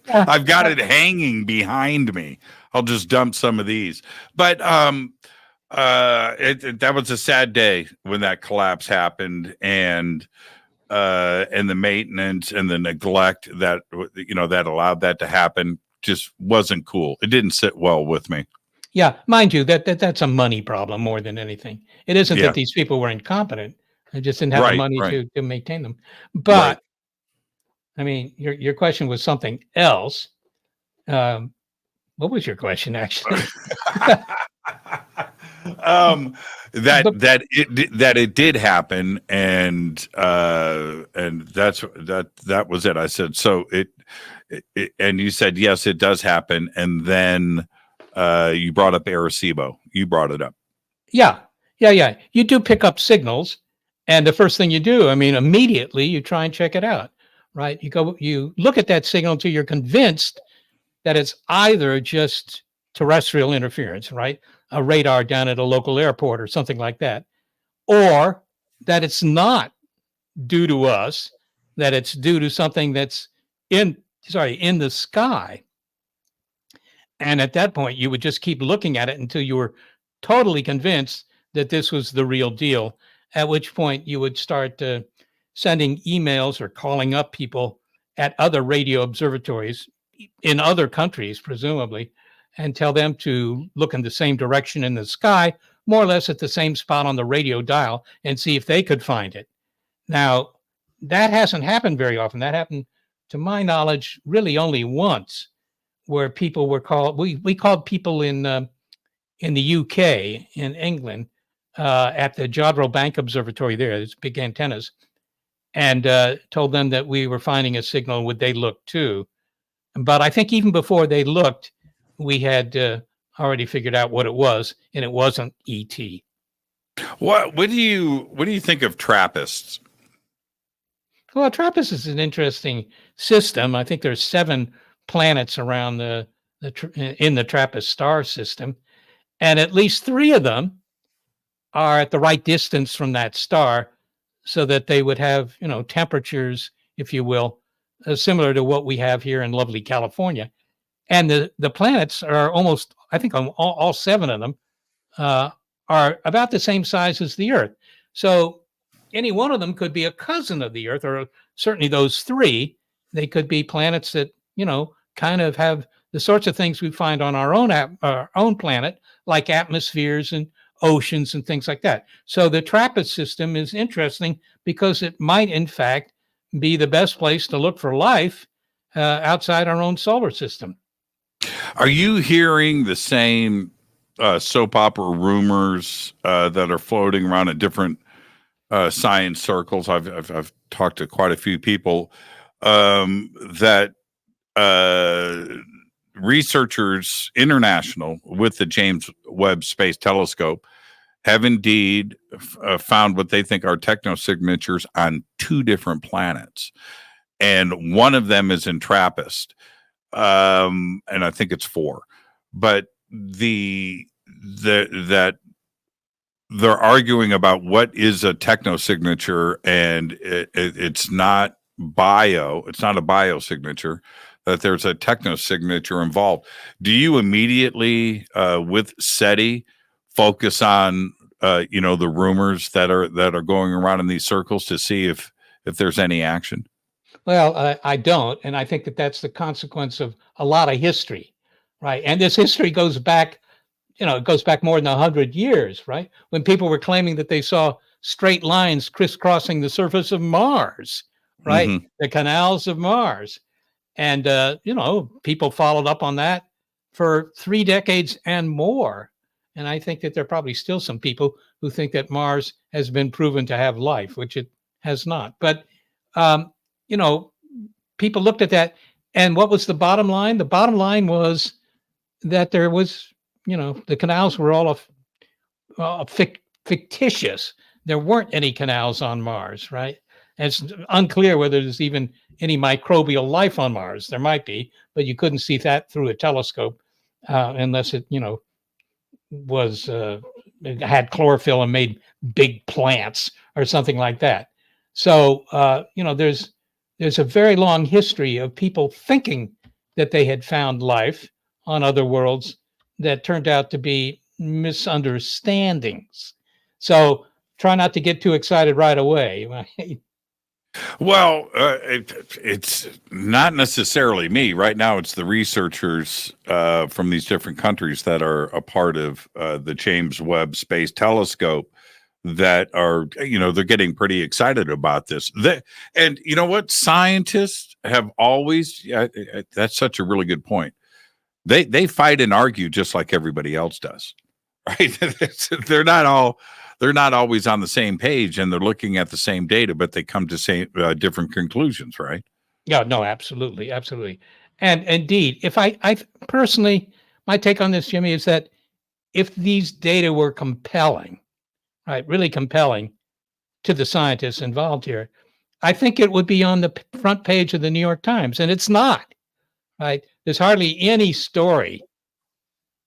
I've got it hanging behind me. I'll just dump some of these. But that was a sad day when that collapse happened, and the maintenance and the neglect that that allowed that to happen just wasn't cool. It didn't sit well with me. Yeah, mind you, that's a money problem more than anything. It isn't that these people were incompetent; they just didn't have the money to maintain them. But I mean, your question was something else. What was your question, actually? That it did happen, and that was it. I said so. It and you said yes, it does happen, and then you brought up Arecibo. You brought it up. Yeah, Yeah. You do pick up signals, and the first thing you do, I mean, immediately you try and check it out, right? You look at that signal until you're convinced that it's either just terrestrial interference, right? A radar down at a local airport or something like that, or that it's not due to us, that it's due to something that's in the sky. And at that point, you would just keep looking at it until you were totally convinced that this was the real deal. At which point, you would start sending emails or calling up people at other radio observatories in other countries, presumably, and tell them to look in the same direction in the sky, more or less at the same spot on the radio dial, and see if they could find it. Now, that hasn't happened very often. That happened, to my knowledge, really only once, where people were called. We called people in the UK, in England, at the Jodrell Bank Observatory there. It's big antennas, and told them that we were finding a signal. Would they look too? But I think even before they looked, we had already figured out what it was, and it wasn't ET. What do you think of Trappists? Well, Trappist is an interesting system. I think there's 7 planets around in the Trappist star system, and at least 3 of them are at the right distance from that star, so that they would have, temperatures, if you will, similar to what we have here in lovely California. And the planets are almost, I think, all 7 of them are about the same size as the Earth. So any one of them could be a cousin of the Earth, or certainly those 3. They could be planets that, kind of have the sorts of things we find on our own planet, like atmospheres and oceans and things like that. So the Trappist system is interesting because it might, in fact, be the best place to look for life outside our own solar system. Are you hearing the same soap opera rumors that are floating around at different science circles? I've talked to quite a few people that researchers international with the James Webb Space Telescope have indeed found what they think are technosignatures on 2 different planets, and one of them is in Trappist, and I think it's 4. But that they're arguing about what is a technosignature, and it's not it's not a biosignature, that there's a technosignature involved. Do you immediately with SETI focus on the rumors that are going around in these circles to see if there's any action? Well, I don't, and I think that that's the consequence of a lot of history, right? And this history goes back, it goes back more than 100 years, right? When people were claiming that they saw straight lines crisscrossing the surface of Mars, right? Mm-hmm. The canals of Mars. And, people followed up on that for 3 decades and more. And I think that there are probably still some people who think that Mars has been proven to have life, which it has not. But, people looked at that. And what was the bottom line? The bottom line was that there was, the canals were all fictitious. There weren't any canals on Mars, right? And it's unclear whether there's even any microbial life on Mars. There might be, but you couldn't see that through a telescope unless it, was it had chlorophyll and made big plants or something like that. So there's a very long history of people thinking that they had found life on other worlds that turned out to be misunderstandings. So try not to get too excited right away. Well, it's not necessarily me. Right now, it's the researchers from these different countries that are a part of the James Webb Space Telescope that are, they're getting pretty excited about this. And you know what? Scientists have always, that's such a really good point. They fight and argue just like everybody else does, right? They're not always on the same page, and they're looking at the same data, but they come to different conclusions, right? Yeah, no, absolutely. And indeed, if I personally, my take on this, Jimmy, is that if these data were compelling, right, really compelling to the scientists involved here, I think it would be on the front page of the New York Times, and it's not, right? There's hardly any story,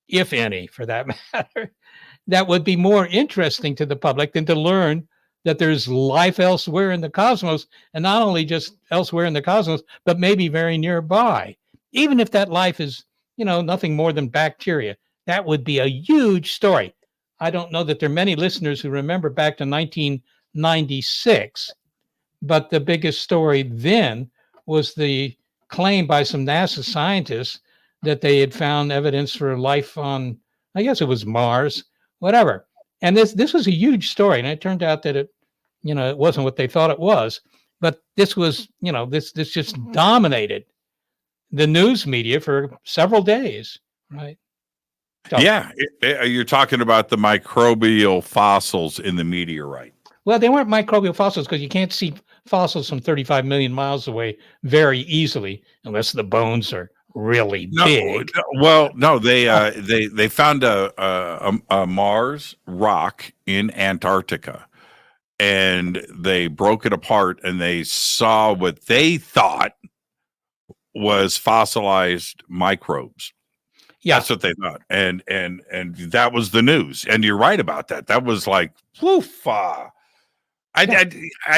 if any, for that matter, that would be more interesting to the public than to learn that there's life elsewhere in the cosmos, and not only just elsewhere in the cosmos, but maybe very nearby. Even if that life is, nothing more than bacteria, that would be a huge story. I don't know that there are many listeners who remember back to 1996, but the biggest story then was the claim by some NASA scientists that they had found evidence for life on, I guess it was Mars, whatever. And this was a huge story, and it turned out that it wasn't what they thought it was. But this was, this just dominated the news media for several days, right? So, yeah, you're talking about the microbial fossils in the meteorite. Well, they weren't microbial fossils because you can't see fossils from 35 million miles away very easily unless the bones are really big. They found a Mars rock in Antarctica, and they broke it apart, and they saw what they thought was fossilized microbes. Yeah, that's what they thought, and that was the news. And you're right about that. That was like, woof. I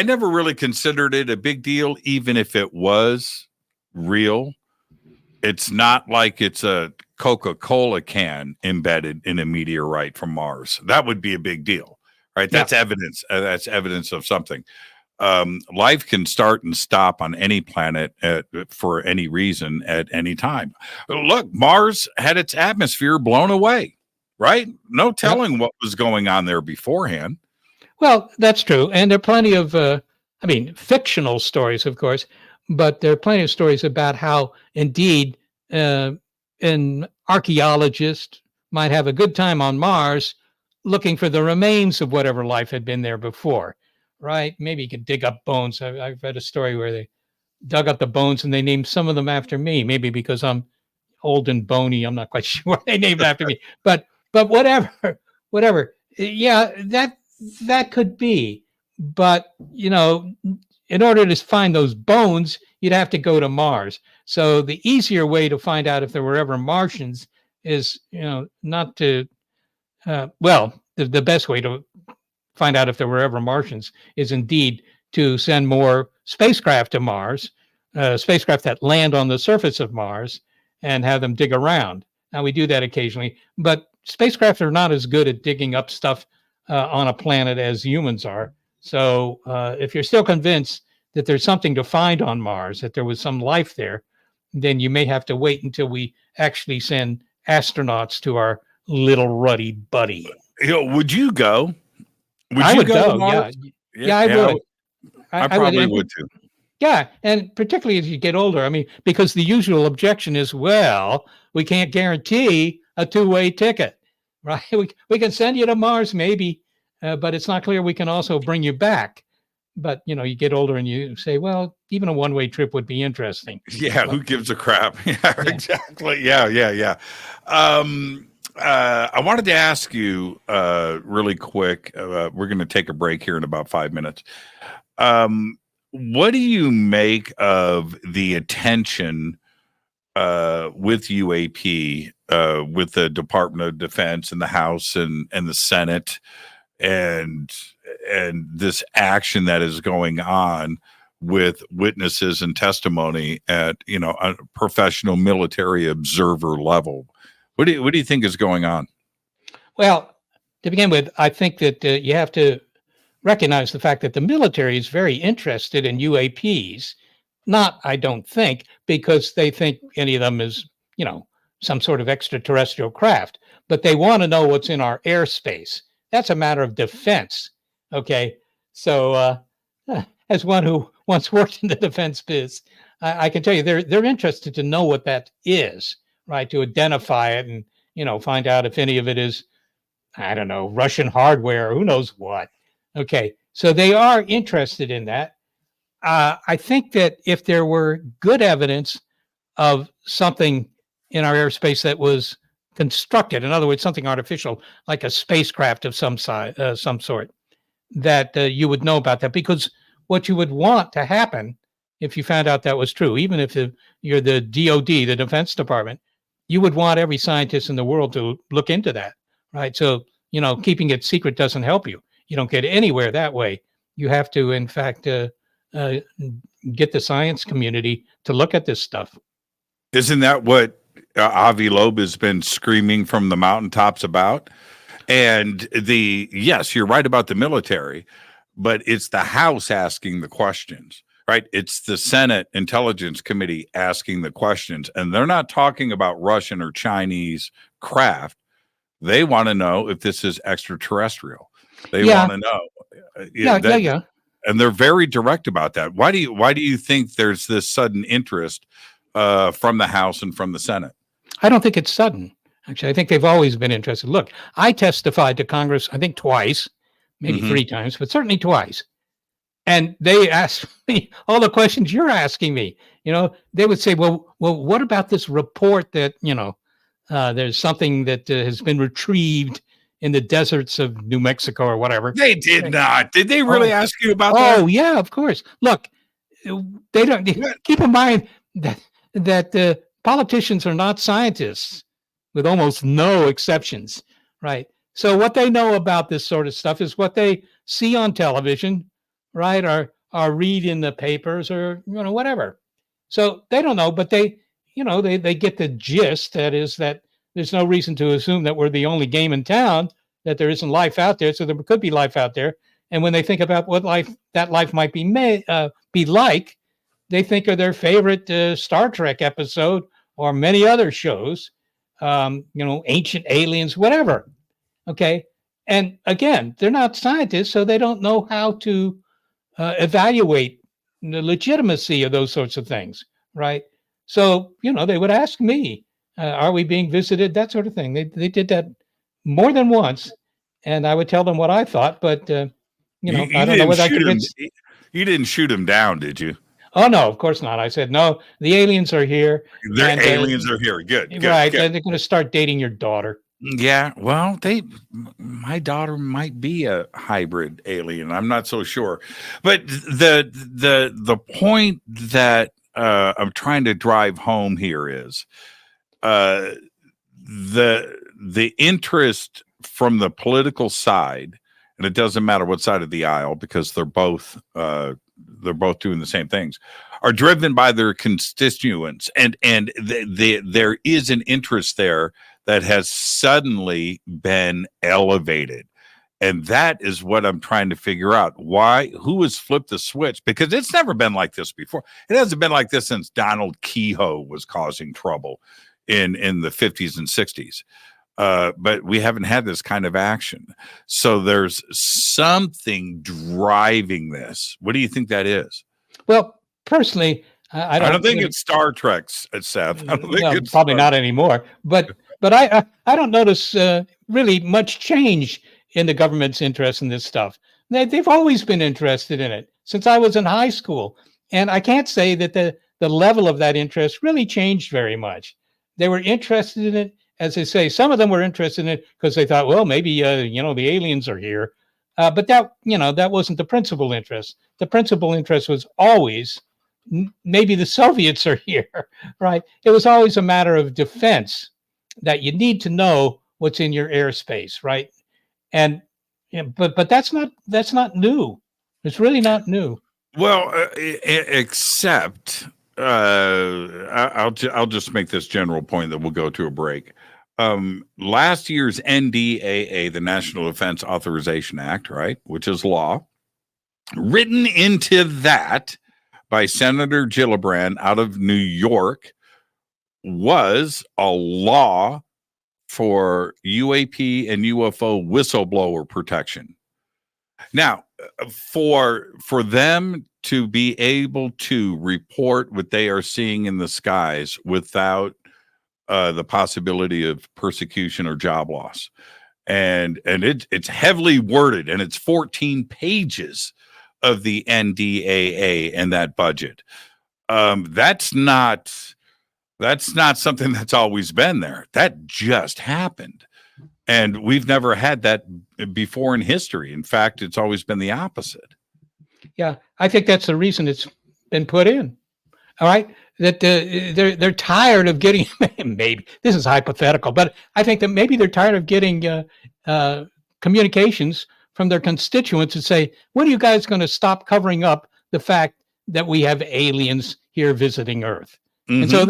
never really considered it a big deal, even if it was real. It's not like it's a Coca-Cola can embedded in a meteorite from Mars. That would be a big deal, right? That's evidence. That's evidence of something. Life can start and stop on any planet for any reason at any time. Look, Mars had its atmosphere blown away, right? No telling what was going on there beforehand. Well, that's true. And there are plenty of, fictional stories, of course, but there are plenty of stories about how, indeed, an archaeologist might have a good time on Mars looking for the remains of whatever life had been there before, right? Maybe you could dig up bones. I've read a story where they dug up the bones and they named some of them after me, maybe because I'm old and bony. I'm not quite sure they named after me, but whatever. Yeah, that could be. But, in order to find those bones, you'd have to go to Mars. So the easier way to find out if there were ever Martians is, not to, the best way to find out if there were ever Martians is indeed to send more spacecraft to Mars, spacecraft that land on the surface of Mars, and have them dig around. Now, we do that occasionally, but spacecraft are not as good at digging up stuff on a planet as humans are. So if you're still convinced that there's something to find on Mars, that there was some life there, then you may have to wait until we actually send astronauts to our little ruddy buddy. Would you go? I would go. Yeah, I would. I probably would too. Yeah, and particularly as you get older. Because the usual objection is, well, we can't guarantee a two-way ticket, right? We can send you to Mars, maybe, but it's not clear we can also bring you back. But, you get older and you say, well, even a one-way trip would be interesting. Yeah, who gives a crap? Yeah, exactly. Yeah. I wanted to ask you really quick. We're going to take a break here in about 5 minutes. What do you make of the attention with UAP, with the Department of Defense and the House and the Senate, and this action that is going on with witnesses and testimony at a professional military observer level? What do you think is going on? Well, to begin with, I think that you have to recognize the fact that the military is very interested in UAPs. Not, I don't think, because they think any of them is, some sort of extraterrestrial craft, but they want to know what's in our airspace. That's a matter of defense. Okay. So, as one who once worked in the defense biz, I can tell you they're interested to know what that is, right? To identify it and, find out if any of it is, I don't know, Russian hardware, or who knows what. Okay. So they are interested in that. I think that if there were good evidence of something in our airspace constructed, in other words, something artificial, like a spacecraft of some size, some sort, that you would know about that. Because what you would want to happen if you found out that was true, even if you're the DOD, the Defense Department, you would want every scientist in the world to look into that, right? So, keeping it secret doesn't help you. You don't get anywhere that way. You have to, in fact, get the science community to look at this stuff. Isn't that what Avi Loeb has been screaming from the mountaintops about? And yes, you're right about the military, but it's the House asking the questions, right? It's the Senate Intelligence Committee asking the questions, and they're not talking about Russian or Chinese craft. They want to know if this is extraterrestrial. They want to know. Yeah. And they're very direct about that. Why do you think there's this sudden interest from the House and from the Senate? I don't think it's sudden. Actually, I think they've always been interested. Look, I testified to Congress, I think twice, maybe 3 times, but certainly twice. And they asked me all the questions you're asking me. They would say, well, what about this report that, there's something that has been retrieved in the deserts of New Mexico or whatever. They did not. Did they really ask you about that? Oh, yeah, of course. Look, they don't keep in mind that politicians are not scientists, with almost no exceptions, right? So what they know about this sort of stuff is what they see on television, right? Or read in the papers, or whatever. So they don't know, but they get the gist. That is that there's no reason to assume that we're the only game in town, that there isn't life out there. So there could be life out there. And when they think about what that life might be like, they think of their favorite Star Trek episode or many other shows, Ancient Aliens, whatever. Okay. And again, they're not scientists, so they don't know how to evaluate the legitimacy of those sorts of things. Right. So, they would ask me, are we being visited? That sort of thing. They did that more than once, and I would tell them what I thought, but, I don't know whether I could. You didn't shoot him down, did you? Oh, no, of course not. I said, no, the aliens are here. Aliens are here. Good. Right. Good. They're going to start dating your daughter. Yeah. Well, my daughter might be a hybrid alien. I'm not so sure. But the point that I'm trying to drive home here is the interest from the political side, and it doesn't matter what side of the aisle, because they're both doing the same things, are driven by their constituents, and there is an interest there that has suddenly been elevated. And that is what I'm trying to figure out. Who has flipped the switch? Because it's never been like this before. It hasn't been like this since Donald Kehoe was causing trouble in the 50s and 60s. But we haven't had this kind of action. So there's something driving this. What do you think that is? Well, personally, I don't think it's Star Trek, Seth. I don't think it's probably not anymore. But I don't notice really much change in the government's interest in this stuff. They've always been interested in it since I was in high school. And I can't say that the level of that interest really changed very much. They were interested in it, as I say. Some of them were interested in it because they thought, well, maybe the aliens are here. But that wasn't the principal interest. The principal interest was always maybe the Soviets are here, right? It was always a matter of defense, that you need to know what's in your airspace, right? And but that's not new. It's really not new. Well, except I'll just make this general point that we'll go to a break. Last year's NDAA, the National Defense Authorization Act, right, which is law, written into that by Senator Gillibrand out of New York, was a law for UAP and UFO whistleblower protection. Now, for them to be able to report what they are seeing in the skies without the possibility of persecution or job loss, and it's heavily worded, and it's 14 pages of the NDAA and that budget. That's not That's not something that's always been there. That just happened. And we've never had that before in history. In fact, it's always been the opposite. Yeah, I think that's the reason it's been put in. All right, that they're tired of getting, maybe this is hypothetical, but I think that maybe they're tired of getting communications from their constituents and say, when are you guys going to stop covering up the fact that we have aliens here visiting Earth? Mm-hmm. And so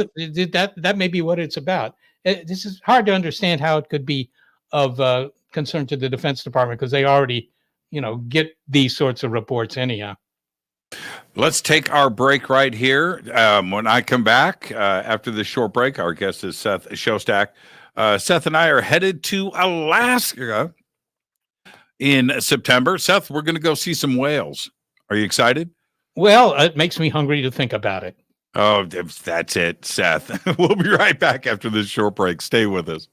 that may be what it's about. This is hard to understand how it could be of concern to the Defense Department, because they already, get these sorts of reports anyhow. Let's take our break right here. When I come back after this short break, our guest is Seth Shostak. Seth and I are headed to Alaska in September. Seth, we're going to go see some whales. Are you excited? Well, it makes me hungry to think about it. Oh, that's it, Seth. We'll be right back after this short break. Stay with us.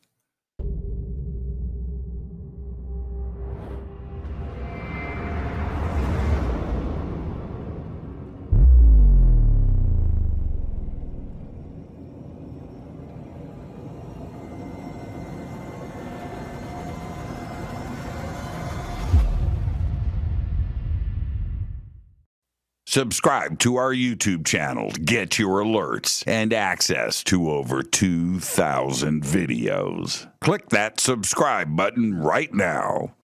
Subscribe to our YouTube channel to get your alerts and access to over 2,000 videos. Click that subscribe button right now.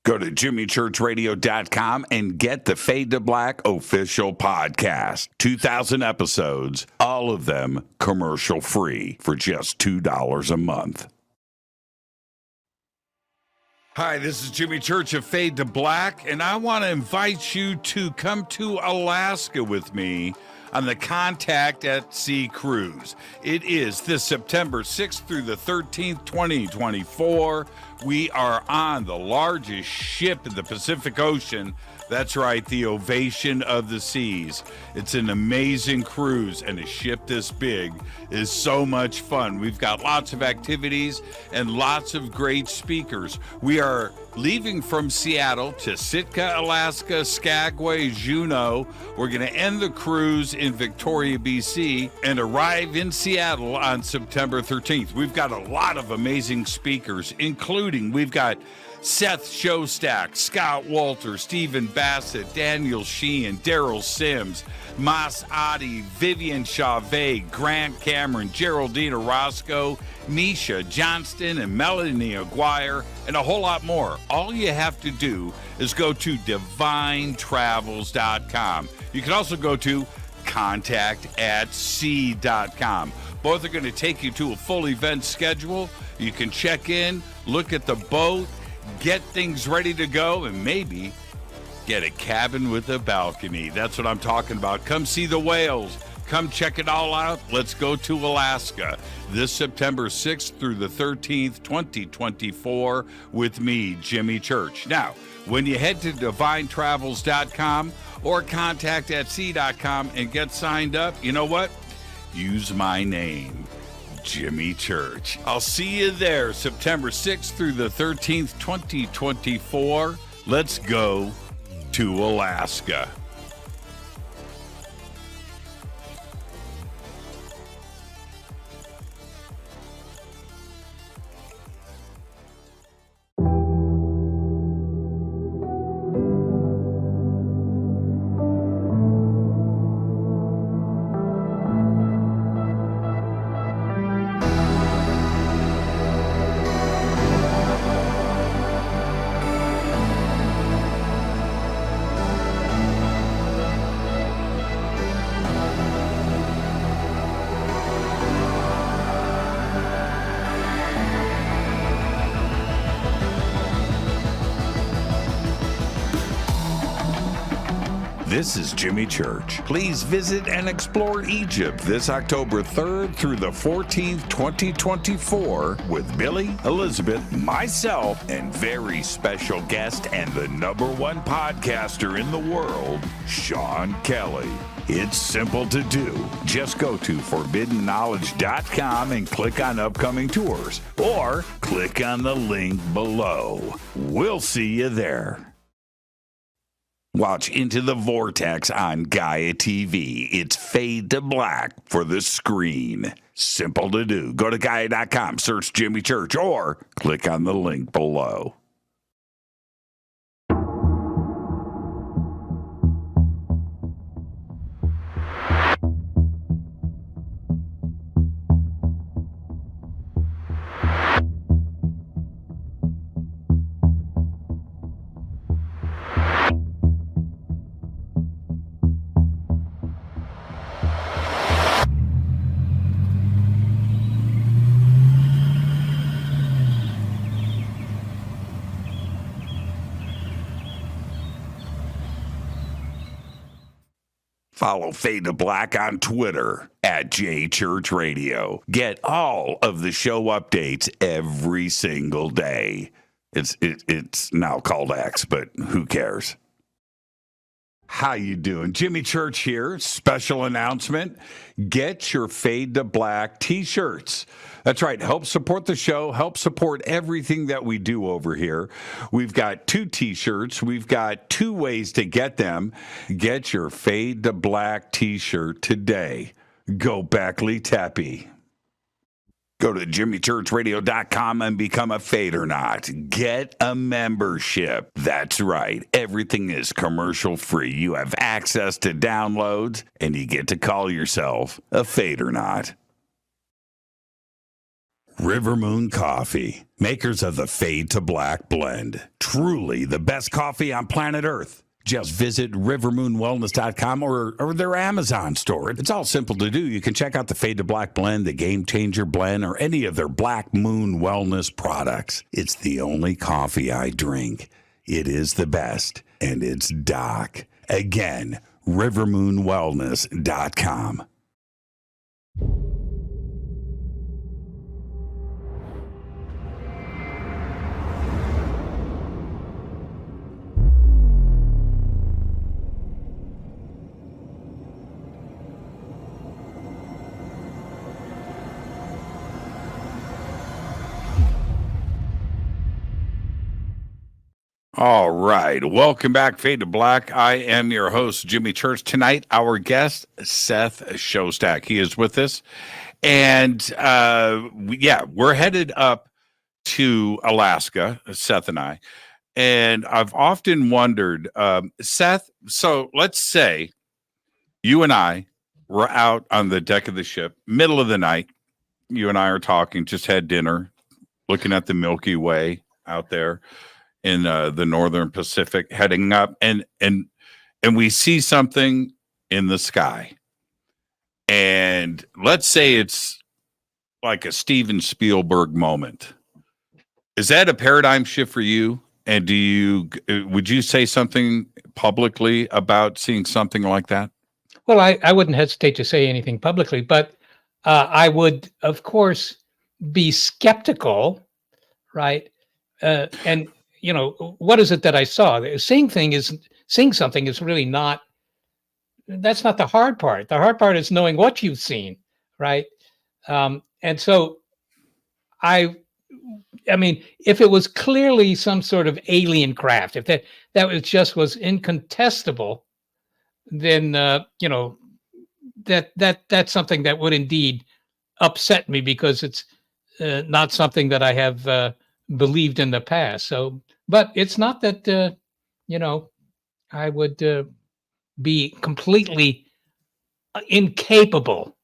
Go to jimmychurchradio.com and get the Fade to Black official podcast. 2,000 episodes, all of them commercial free for just $2 a month. Hi, this is Jimmy Church of Fade to Black, and I want to invite you to come to Alaska with me on the Contact at Sea cruise. It is this September 6th through the 13th, 2024. We are on the largest ship in the Pacific Ocean. That's right, the Ovation of the Seas. It's an amazing cruise, and a ship this big is so much fun. We've got lots of activities and lots of great speakers. We are leaving from Seattle to Sitka, Alaska, Skagway, Juneau. We're going to end the cruise in Victoria, BC, and arrive in Seattle on September 13th. We've got a lot of amazing speakers, including we've got Seth Shostak, Scott Walter, Stephen Bassett, Daniel Sheehan, Daryl Sims, Mas Adi, Vivian Chavez, Grant Cameron, Geraldine Orozco, Misha Johnston, and Melanie Aguirre, and a whole lot more. All you have to do is go to divinetravels.com. You can also go to contactatsea.com. Both are going to take you to a full event schedule. You can check in, look at the boat, get things ready to go, and maybe get a cabin with a balcony. That's what I'm talking about. Come see the whales. Come check it all out. Let's go to Alaska this September 6th through the 13th, 2024 with me, Jimmy Church. Now, when you head to divinetravels.com or contactatsea.com and get signed up, you know what? Use my name, Jimmy Church. I'll see you there September 6th through the 13th, 2024. Let's go to Alaska. This is Jimmy Church. Please visit and explore Egypt this October 3rd through the 14th, 2024 with Billy, Elizabeth, myself, and very special guest and the #1 podcaster in the world, Sean Kelly. It's simple to do. Just go to forbiddenknowledge.com and click on upcoming tours, or click on the link below. We'll see you there. Watch Into the Vortex on Gaia TV. It's fade to black for the screen. Simple to do. Go to Gaia.com, search Jimmy Church, or click on the link below. Follow Fade to Black on Twitter at JChurchRadio. Get all of the show updates every single day. It's now called X, but who cares? How you doing? Jimmy Church here. Special announcement. Get your Fade to Black t-shirts. That's right. Help support the show. Help support everything that we do over here. We've got 2 t-shirts. We've got 2 ways to get them. Get your Fade to Black t-shirt today. Go Beckley Teppy. Go to jimmychurchradio.com and become a Fadernaut. Get a membership. That's right. Everything is commercial free. You have access to downloads, and you get to call yourself a Fadernaut. River Moon Coffee, makers of the Fade to Black blend. Truly the best coffee on planet Earth. Just visit rivermoonwellness.com or their Amazon store. It's all simple to do. You can check out the Fade to Black blend, the Game Changer blend, or any of their Black Moon wellness products. It's the only coffee I drink. It is the best, and it's Doc. Again, rivermoonwellness.com. All right. Welcome back, Fade to Black. I am your host, Jimmy Church. Tonight, our guest, Seth Shostak. He is with us. And we're headed up to Alaska, Seth and I. And I've often wondered, Seth, so let's say you and I were out on the deck of the ship, middle of the night. You and I are talking, just had dinner, looking at the Milky Way out there in the northern Pacific, heading up, and we see something in the sky, and let's say it's like a Steven Spielberg moment. Is that a paradigm shift for you? And would you say something publicly about seeing something like that? Well, I wouldn't hesitate to say anything publicly, but I would, of course, be skeptical, right? And you know, what is it that I saw? Seeing something is really not. That's not the hard part. The hard part is knowing what you've seen, right? And so, I mean, if it was clearly some sort of alien craft, if that was incontestable, then that's something that would indeed upset me, because it's not something that I have believed in the past. So, but it's not that I would be completely incapable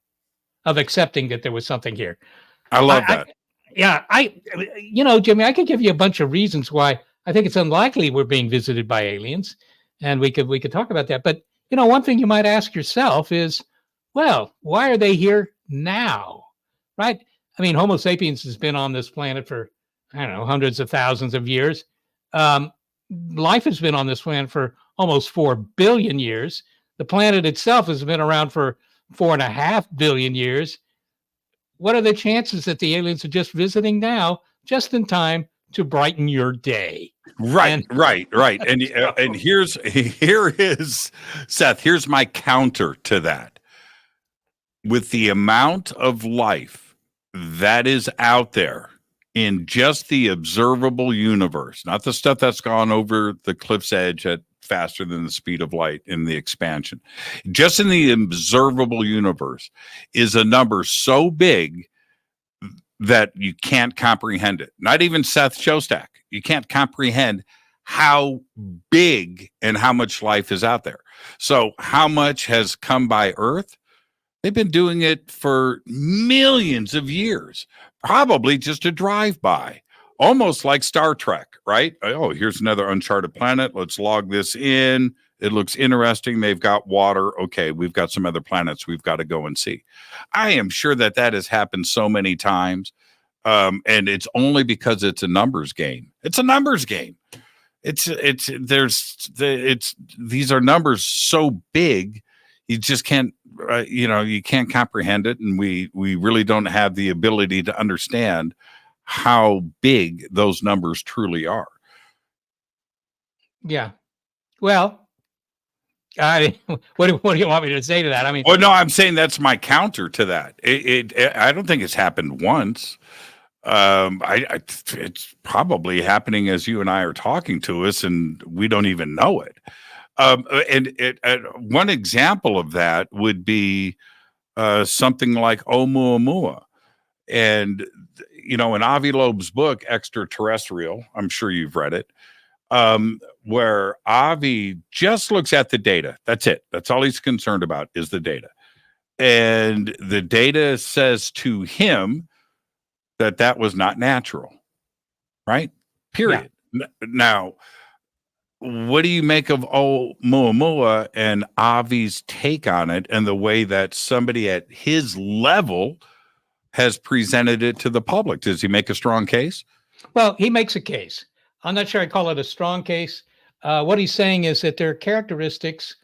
of accepting that there was something here. I love that. Jimmy, I could give you a bunch of reasons why I think it's unlikely we're being visited by aliens, and we could talk about that. But one thing you might ask yourself is, well, why are they here now? Right? I mean, Homo sapiens has been on this planet for, I don't know, hundreds of thousands of years. Life has been on this planet for almost 4 billion years. The planet itself has been around for 4.5 billion years. What are the chances that the aliens are just visiting now, just in time to brighten your day? Right. And here is Seth. Here's my counter to that. With the amount of life that is out there in just the observable universe, not the stuff that's gone over the cliff's edge at faster than the speed of light in the expansion. Just in the observable universe is a number so big that you can't comprehend it. Not even Seth Shostak. You can't comprehend how big and how much life is out there. So how much has come by Earth? They've been doing it for millions of years, probably just a drive-by, almost like Star Trek, right? Oh, here's another uncharted planet. Let's log this in. It looks interesting. They've got water. Okay, we've got some other planets we've got to go and see. I am sure that has happened so many times, and it's only because it's a numbers game. It's a numbers game. These are numbers so big, you just can't, you can't comprehend it, and we really don't have the ability to understand how big those numbers truly are. Yeah. Well, what do you want me to say to that? I mean, well, no, I'm saying that's my counter to that. I don't think it's happened once. It's probably happening as you and I are talking to us, and we don't even know it. One example of that would be something like Oumuamua. And, in Avi Loeb's book, Extraterrestrial, I'm sure you've read it, where Avi just looks at the data. That's it. That's all he's concerned about is the data. And the data says to him that was not natural, right? Period. Yeah. Now, what do you make of Oumuamua and Avi's take on it and the way that somebody at his level has presented it to the public? Does he make a strong case? Well, he makes a case. I'm not sure I call it a strong case. What he's saying is that there are characteristics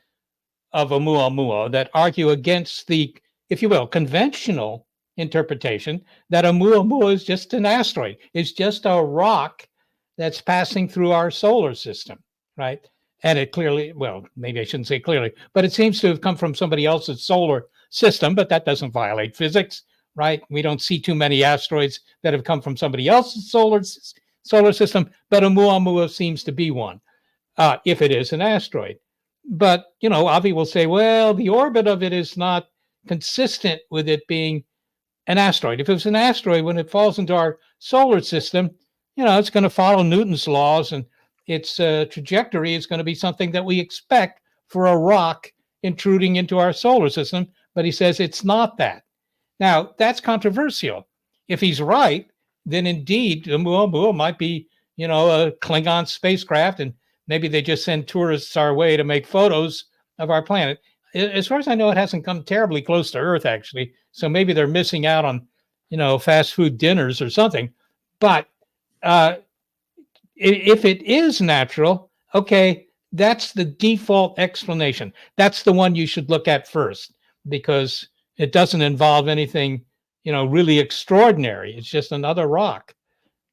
of Oumuamua that argue against the, if you will, conventional interpretation that Oumuamua is just an asteroid. It's just a rock that's passing through our solar system, right? And it clearly, well, maybe I shouldn't say clearly, but it seems to have come from somebody else's solar system, but that doesn't violate physics, right? We don't see too many asteroids that have come from somebody else's solar system, but Oumuamua seems to be one, if it is an asteroid. But, Avi will say, well, the orbit of it is not consistent with it being an asteroid. If it was an asteroid, when it falls into our solar system, it's going to follow Newton's laws, and its trajectory is going to be something that we expect for a rock intruding into our solar system. But he says it's not that. Now, that's controversial. If he's right, then indeed, Oumuamua might be, a Klingon spacecraft, and maybe they just send tourists our way to make photos of our planet. As far as I know, it hasn't come terribly close to Earth, actually. So maybe they're missing out on, fast food dinners or something. But if it is natural, okay, that's the default explanation. That's the one you should look at first, because it doesn't involve anything, really extraordinary. It's just another rock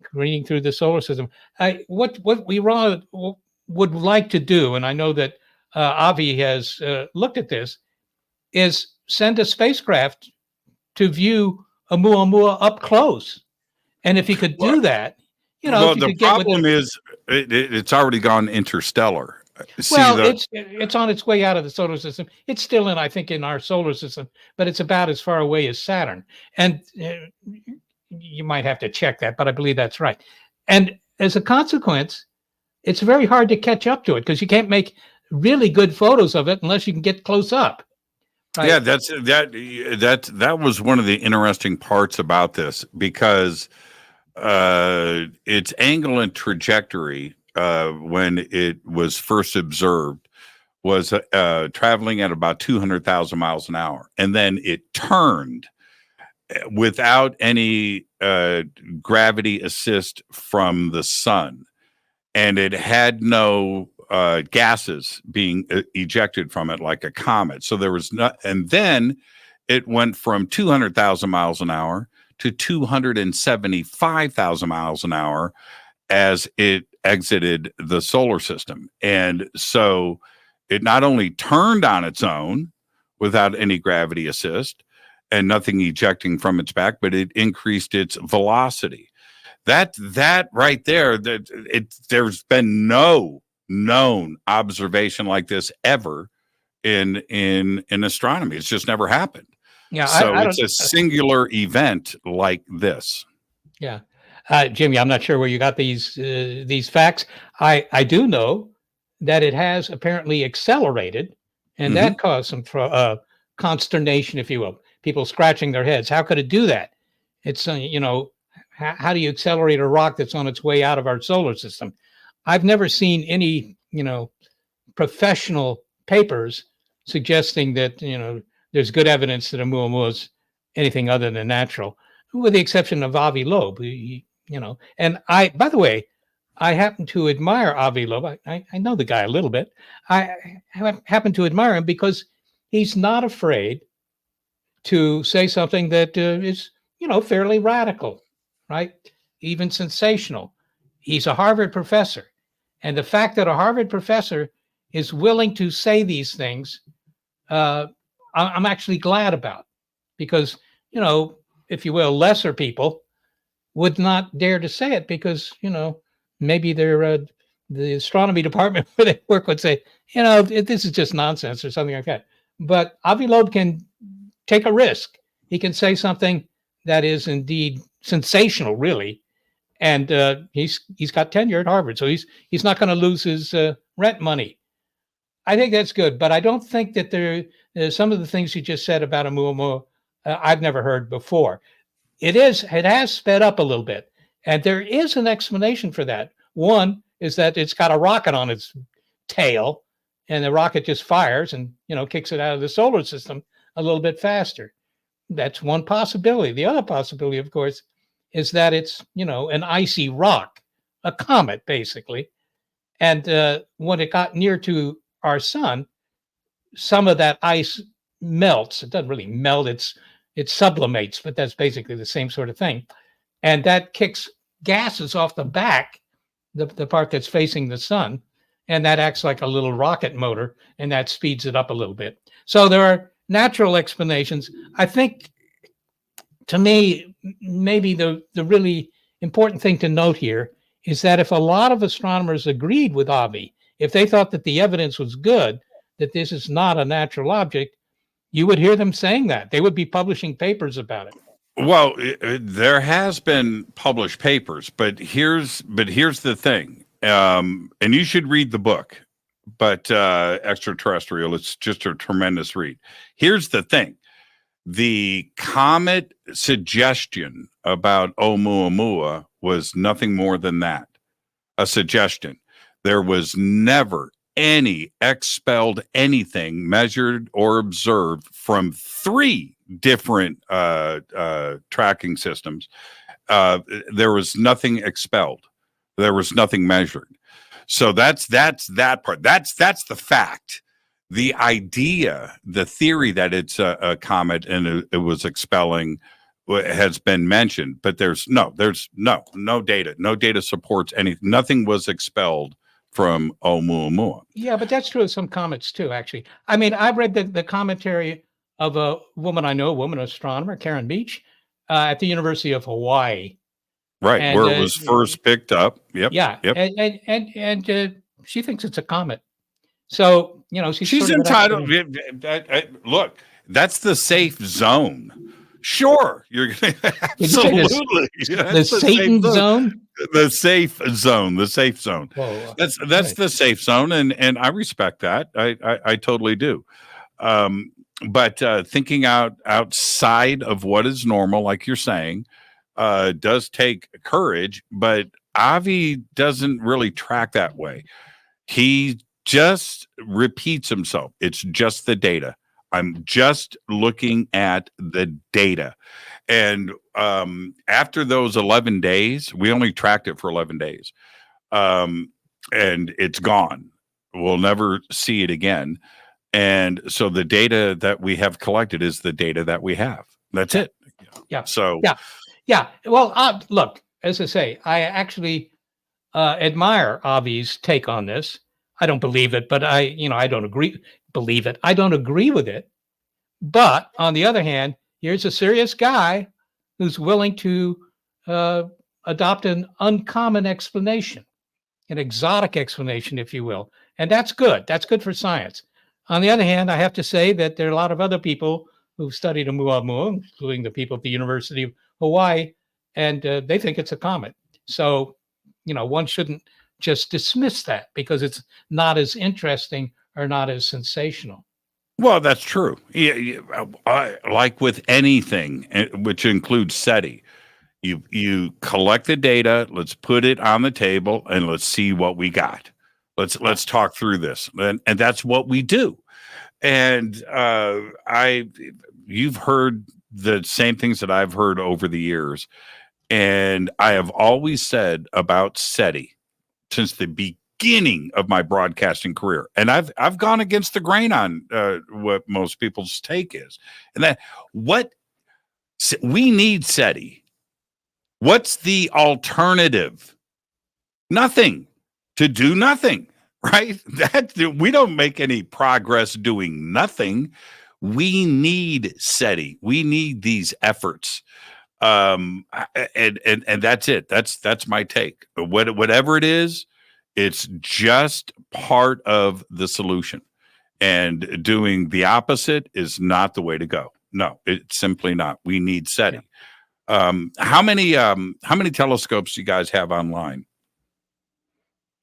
careening through the solar system. What we would like to do, and I know that Avi has looked at this, is send a spacecraft to view Oumuamua up close. And if you could do that, the problem is it's already gone interstellar. It's on its way out of the solar system. It's still in our solar system, but it's about as far away as Saturn. And you might have to check that, but I believe that's right. And as a consequence, it's very hard to catch up to it because you can't make really good photos of it unless you can get close up. Right? Yeah, that was one of the interesting parts about this, because its angle and trajectory when it was first observed was traveling at about 200,000 miles an hour, and then it turned without any gravity assist from the sun, and it had no gases being ejected from it like a comet. So there was not, and then it went from 200,000 miles an hour to 275,000 miles an hour as it exited the solar system. And so it not only turned on its own without any gravity assist and nothing ejecting from its back, but it increased its velocity. That right there, there's been no known observation like this ever in astronomy. It's just never happened. Yeah, So I it's don't. a singular event like this. Yeah, Jimmy, I'm not sure where you got these facts. I do know that it has apparently accelerated, and that caused some consternation, if you will. People scratching their heads. How could it do that? It's how do you accelerate a rock that's on its way out of our solar system? I've never seen any professional papers suggesting that there's good evidence that Oumuamua is anything other than natural, with the exception of Avi Loeb. And by the way, I happen to admire Avi Loeb. I know the guy a little bit. I happen to admire him because he's not afraid to say something that is, fairly radical, right? Even sensational. He's a Harvard professor. And the fact that a Harvard professor is willing to say these things, I'm actually glad about, because, if you will, lesser people would not dare to say it because, maybe they're the astronomy department where they work would say, this is just nonsense or something like that. But Avi Loeb can take a risk. He can say something that is indeed sensational, really. And he's got tenure at Harvard, so he's not going to lose his rent money. I think that's good, but I don't think that some of the things you just said about Oumuamua I've never heard before. It has sped up a little bit, and there is an explanation for that. One is that it's got a rocket on its tail, and the rocket just fires and kicks it out of the solar system a little bit faster. That's one possibility. The other possibility, of course, is that it's an icy rock, a comet basically, and when it got near to our sun, some of that ice melts. It doesn't really melt; it sublimates, but that's basically the same sort of thing, and that kicks gases off the back, the part that's facing the sun, and that acts like a little rocket motor, and that speeds it up a little bit. So there are natural explanations. I think, to me, maybe the really important thing to note here is that if a lot of astronomers agreed with Avi, if they thought that the evidence was good, that this is not a natural object, you would hear them saying that. They would be publishing papers about it. Well, there has been published papers, but here's the thing, and you should read the book. But Extraterrestrial, it's just a tremendous read. Here's the thing: the comet suggestion about Oumuamua was nothing more than that, a suggestion. There was never any expelled anything measured or observed from 3 different tracking systems. There was nothing expelled. There was nothing measured. So that's that part. That's the fact. The idea, the theory that it's a comet and it was expelling has been mentioned, but there's no data. No data supports anything. Nothing was expelled from Oumuamua. Yeah, but that's true of some comets too, actually. I mean, I've read the commentary of a woman I know, a woman astronomer, Karen Beach, at the University of Hawaii. Right, and, where it was first picked up. Yep. Yeah, yep. And she thinks it's a comet. So, she's sort of entitled. Look, that's the safe zone. Sure, you're absolutely the Satan zone. The safe zone. The safe zone. Whoa, that's right. The safe zone, and I respect that. I totally do. But thinking outside of what is normal, like you're saying, does take courage. But Avi doesn't really track that way. He just repeats himself. It's just the data. I'm just looking at the data. And after those 11 days, we only tracked it for 11 days. And it's gone. We'll never see it again. And so the data that we have collected is the data that we have. That's it. Yeah. So yeah. Well, look, as I say, I actually admire Avi's take on this. I don't believe it, but I don't believe it. I don't agree with it. But on the other hand, here's a serious guy who's willing to adopt an uncommon explanation. an exotic explanation, if you will. And that's good. That's good for science. On the other hand, I have to say that there are a lot of other people who've studied Oumuamua, including the people at the University of Hawaii, and they think it's a comet. So, one shouldn't just dismiss that because it's not as interesting or not as sensational. Well, that's true. Like with anything, which includes SETI, you collect the data, let's put it on the table, and let's see what we got. Let's talk through this, and that's what we do. And you've heard the same things that I've heard over the years, and I have always said about SETI since the beginning of my broadcasting career, and I've gone against the grain on what most people's take is, and that what we need SETI. What's the alternative? Nothing. To do nothing, right? That we don't make any progress doing nothing. We need SETI. We need these efforts. And that's it. That's my take. Whatever it is, it's just part of the solution. And doing the opposite is not the way to go. No, it's simply not. We need SETI. How many telescopes do you guys have online?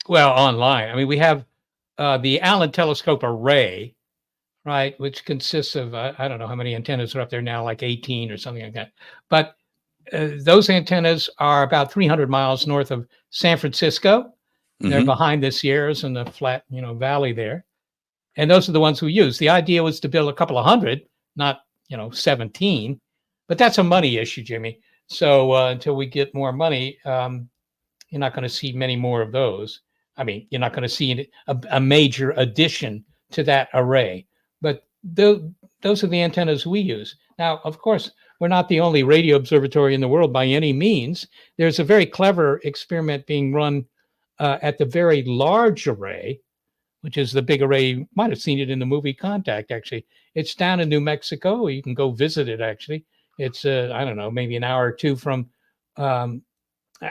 Well, online. I mean, we have the Allen Telescope Array, right, which consists of, I don't know how many antennas are up there now, like 18 or something like that. But those antennas are about 300 miles north of San Francisco. Mm-hmm. They're behind the Sierras and the flat, valley there. And those are the ones we use. The idea was to build a couple of hundred, not, 17. But that's a money issue, Jimmy. So until we get more money, you're not going to see many more of those. I mean, you're not going to see a major addition to that array. But those are the antennas we use. Now, of course, we're not the only radio observatory in the world by any means. There's a very clever experiment being run at the Very Large Array, which is the big array. You might have seen it in the movie Contact, actually. It's down in New Mexico. You can go visit it, actually. It's, I don't know, maybe an hour or two from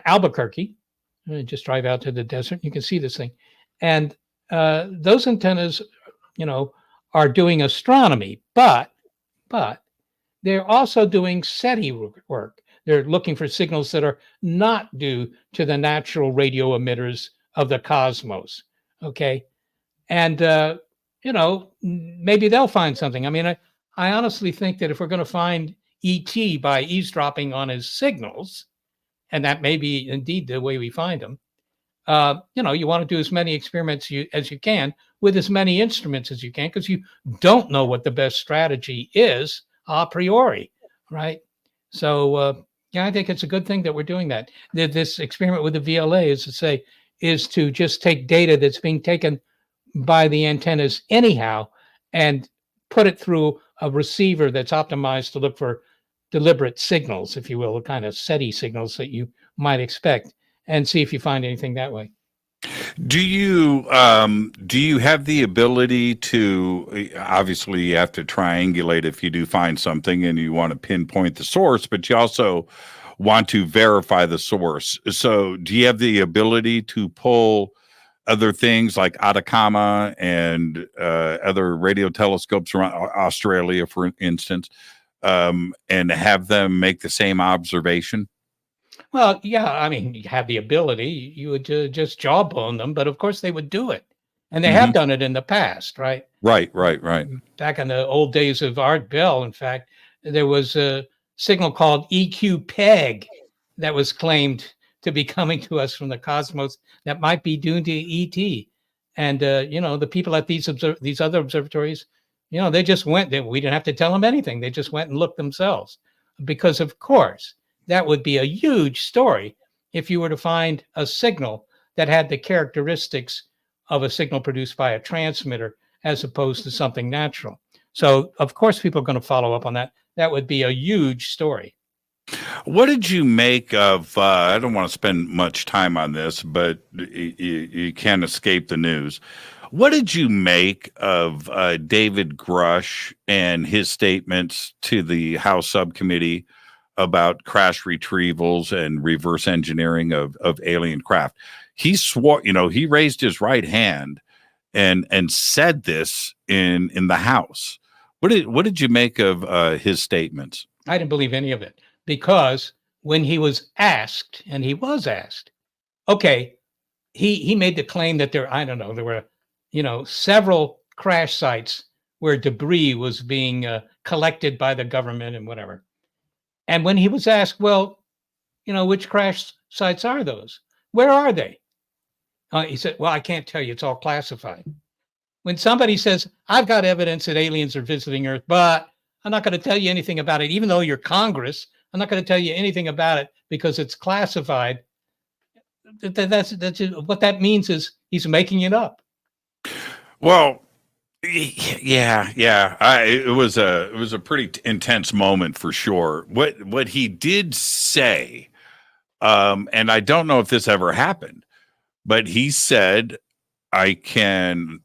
Albuquerque. Just drive out to the desert. You can see this thing. And those antennas, are doing astronomy, but they're also doing SETI work. They're looking for signals that are not due to the natural radio emitters of the cosmos. Okay. And, maybe they'll find something. I mean, I honestly think that if we're going to find ET by eavesdropping on his signals, and that may be indeed the way we find them, you want to do as many experiments as you can with as many instruments as you can, because you don't know what the best strategy is a priori, right? So, I think it's a good thing that we're doing that. This experiment with the VLA is to just take data that's being taken by the antennas anyhow and put it through a receiver that's optimized to look for deliberate signals, if you will, the kind of SETI signals that you might expect, and see if you find anything that way. Do you have the ability to, obviously you have to triangulate if you do find something and you want to pinpoint the source, but you also want to verify the source. So do you have the ability to pull other things like Atacama and other radio telescopes around Australia, for instance, and have them make the same observation? Well, yeah, I mean, you have the ability. You would just jawbone them, but of course they would do it. And they have done it in the past, right? Right. Back in the old days of Art Bell, in fact, there was a signal called EQ-PEG that was claimed to be coming to us from the cosmos that might be due to ET. And, the people at these other observatories, they just went. We didn't have to tell them anything. They just went and looked themselves. Because, of course, that would be a huge story if you were to find a signal that had the characteristics of a signal produced by a transmitter as opposed to something natural. So, of course, people are going to follow up on that. That would be a huge story. What did you make of, I don't want to spend much time on this, but you can't escape the news. What did you make of David Grush and his statements to the House subcommittee about crash retrievals and reverse engineering of alien craft? he swore, he raised his right hand and said this in the House. What did you make of his statements? I didn't believe any of it, because when he was asked, and he was asked, okay, he made the claim that there were, several crash sites where debris was being collected by the government and whatever. And when he was asked, well, which crash sites are those? Where are they? He said, well, I can't tell you. It's all classified. When somebody says, I've got evidence that aliens are visiting Earth, but I'm not going to tell you anything about it, even though you're Congress, I'm not going to tell you anything about it because it's classified. That's what that means, is he's making it up. Well, yeah. It was a pretty intense moment for sure. What he did say, and I don't know if this ever happened, but he said, I can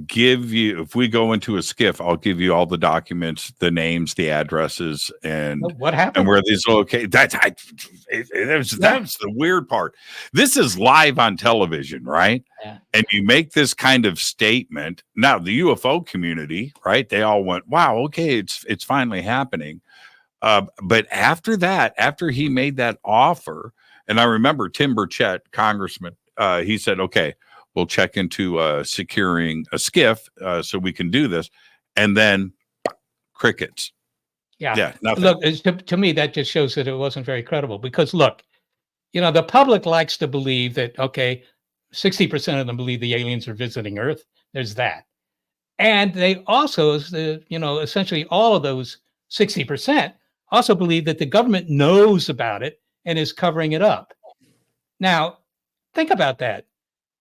give you, if we go into a skiff, I'll give you all the documents, the names, the addresses, and what happened, and where these located. That's the weird part. This is live on television, right? Yeah. And you make this kind of statement. Now the UFO community, right? They all went, "Wow, okay, it's finally happening." But after that, after he made that offer, and I remember Tim Burchett, Congressman, he said, "Okay, we'll check into securing a skiff so we can do this," and then crickets. Yeah. Nothing. Look, to me, that just shows that it wasn't very credible. Because look, the public likes to believe that, okay, 60% of them believe the aliens are visiting Earth. There's that, and they also, essentially all of those 60% also believe that the government knows about it and is covering it up. Now, think about that.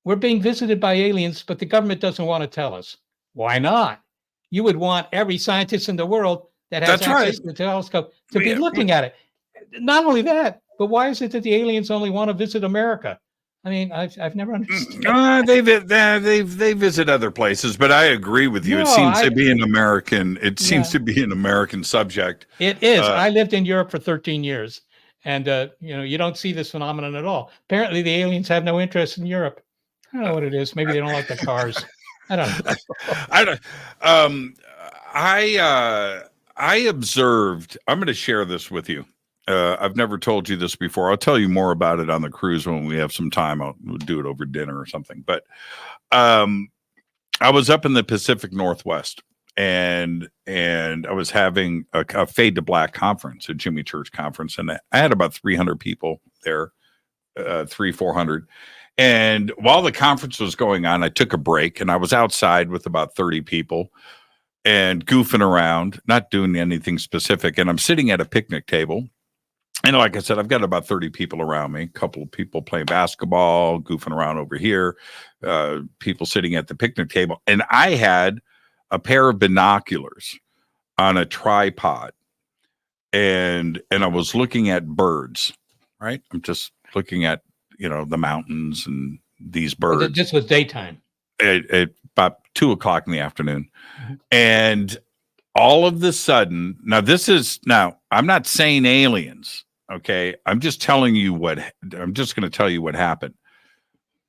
We're being visited by aliens, but the government doesn't want to tell us. Why not? You would want every scientist in the world that has access to the telescope to be looking at it. Not only that, but why is it that the aliens only want to visit America? I mean, I've never understood. They visit other places, but I agree with you. It seems to be an American. It seems to be an American subject. It is. I lived in Europe for 13 years, and you don't see this phenomenon at all. Apparently, the aliens have no interest in Europe. I don't know what it is. Maybe they don't like the cars. I don't know. I observed. I'm going to share this with you. I've never told you this before. I'll tell you more about it on the cruise when we have some time. We'll do it over dinner or something. But I was up in the Pacific Northwest, and I was having a Fade to Black conference, a Jimmy Church conference, and I had about 300 people there, 400. And while the conference was going on, I took a break, and I was outside with about 30 people and goofing around, not doing anything specific. And I'm sitting at a picnic table. And like I said, I've got about 30 people around me, a couple of people playing basketball, goofing around over here, people sitting at the picnic table. And I had a pair of binoculars on a tripod, and I was looking at birds, right? I'm just looking at, the mountains and these birds. This was daytime. At about 2:00 in the afternoon. Mm-hmm. And all of the sudden, now I'm not saying aliens. Okay. I'm just telling you I'm just going to tell you what happened.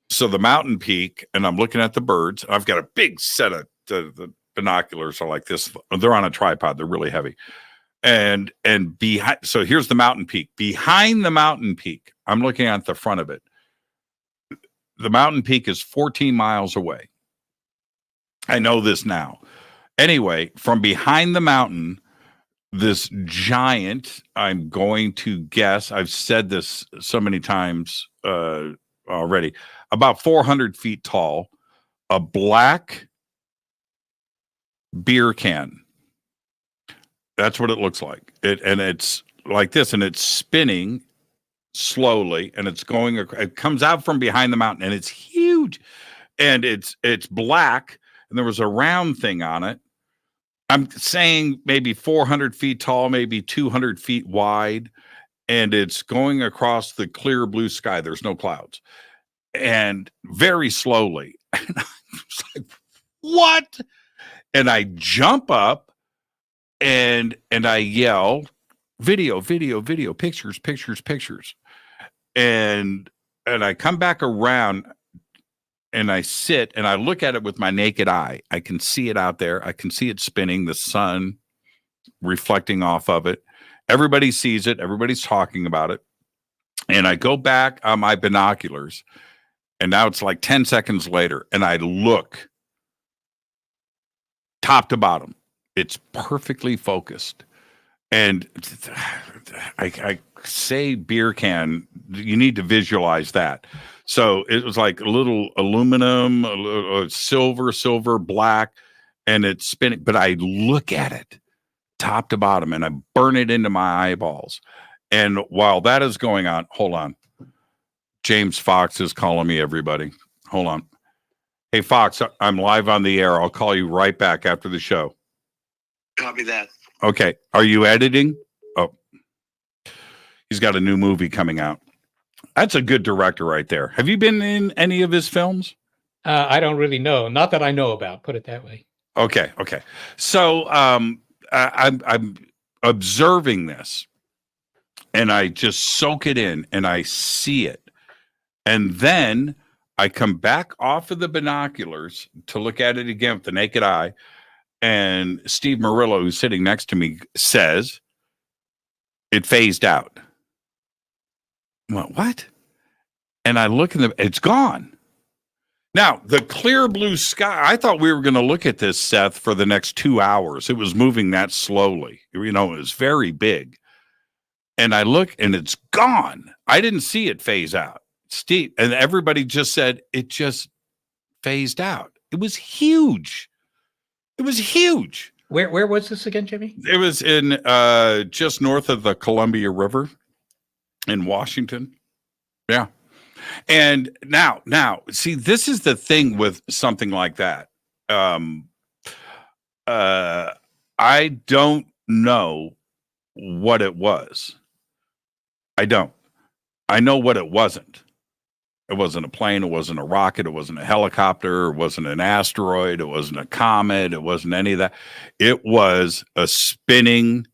So the mountain peak, and I'm looking at the birds. I've got a big set of the binoculars are like this. They're on a tripod. They're really heavy. And behind, so here's the mountain peak. Behind the mountain peak, I'm looking at the front of it. The mountain peak is 14 miles away. I know this now. Anyway, from behind the mountain, this giant, I'm going to guess, I've said this so many times already, about 400 feet tall, a black beer can. That's what it looks like. And it's like this, and it's spinning slowly, and it's going, it comes out from behind the mountain, and it's huge, and it's black, and there was a round thing on it. I'm saying maybe 400 feet tall, maybe 200 feet wide, and it's going across the clear blue sky. There's no clouds, and very slowly. And I was like, what? And I jump up and I yell, video, pictures. And I come back around and I sit and I look at it with my naked eye. I can see it out there. I can see it spinning, the sun reflecting off of it. Everybody sees it. Everybody's talking about it. And I go back on my binoculars, and now it's like 10 seconds later, and I look top to bottom. It's perfectly focused. And I say beer can, you need to visualize that. So it was like a little aluminum, silver, black, and it's spinning. But I look at it top to bottom, and I burn it into my eyeballs. And while that is going on, hold on. James Fox is calling me, everybody. Hold on. Hey, Fox, I'm live on the air. I'll call you right back after the show. Copy that. Okay. Are you editing? Oh, he's got a new movie coming out. That's a good director right there. Have you been in any of his films? I don't really know. Not that I know about. Put it that way. Okay. So I'm observing this, and I just soak it in, and I see it. And then I come back off of the binoculars to look at it again with the naked eye. And Steve Murillo, who's sitting next to me, says it phased out. I went, what? And I look in it's gone. Now, the clear blue sky, I thought we were going to look at this, Seth, for the next 2 hours. It was moving that slowly. You know, it was very big. And I look, and it's gone. I didn't see it phase out. Steve, and everybody just said it just phased out. It was huge. It was huge. Where was this again, Jimmy? It was in just north of the Columbia River in Washington. Yeah. And now, see, this is the thing with something like that. I don't know what it was. I don't. I know what it wasn't. It wasn't a plane. It wasn't a rocket. It wasn't a helicopter. It wasn't an asteroid. It wasn't a comet. It wasn't any of that. It was a spinning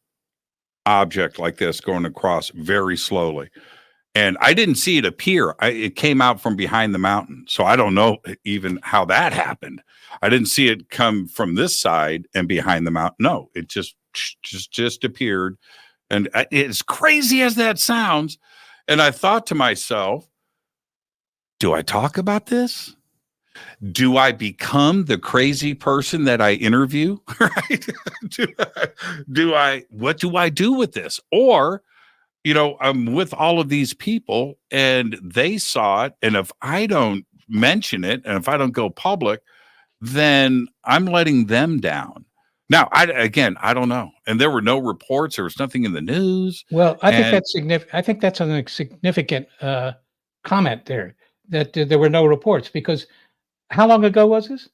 object like this going across very slowly. And I didn't see it appear. It came out from behind the mountain. So I don't know even how that happened. I didn't see it come from this side and behind the mountain. No, it just appeared. And as crazy as that sounds, and I thought to myself, do I talk about this? Do I become the crazy person that I interview? Right? What do I do with this? Or, you know, I'm with all of these people and they saw it. And if I don't mention it and if I don't go public, then I'm letting them down. Now, I don't know. And there were no reports. There was nothing in the news. Well, I think that's significant. I think that's a significant comment there, that there were no reports, because how long ago was this?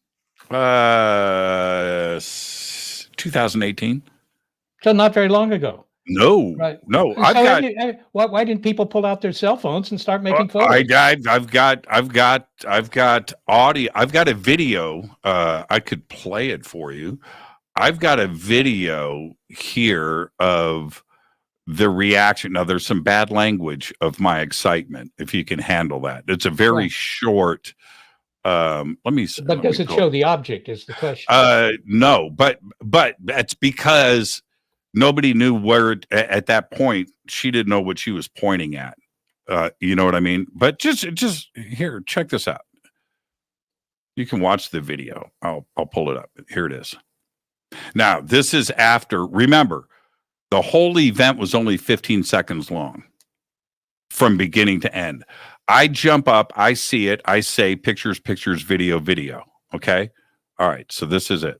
2018. So not very long ago. No, right. No. Why didn't people pull out their cell phones and start making photos? I've got audio. I've got a video. I could play it for you. I've got a video here of the reaction. Now, there's some bad language of my excitement, if you can handle that. It's a very short. Let me. But does it show the object? Is the question? No, but that's because nobody knew where at that point. She didn't know what she was pointing at. You know what I mean? But just here, check this out. You can watch the video. I'll pull it up. Here it is. Now, this is after. Remember, the whole event was only 15 seconds long, from beginning to end. I jump up, I see it, I say pictures, video. Okay? All right, so this is it.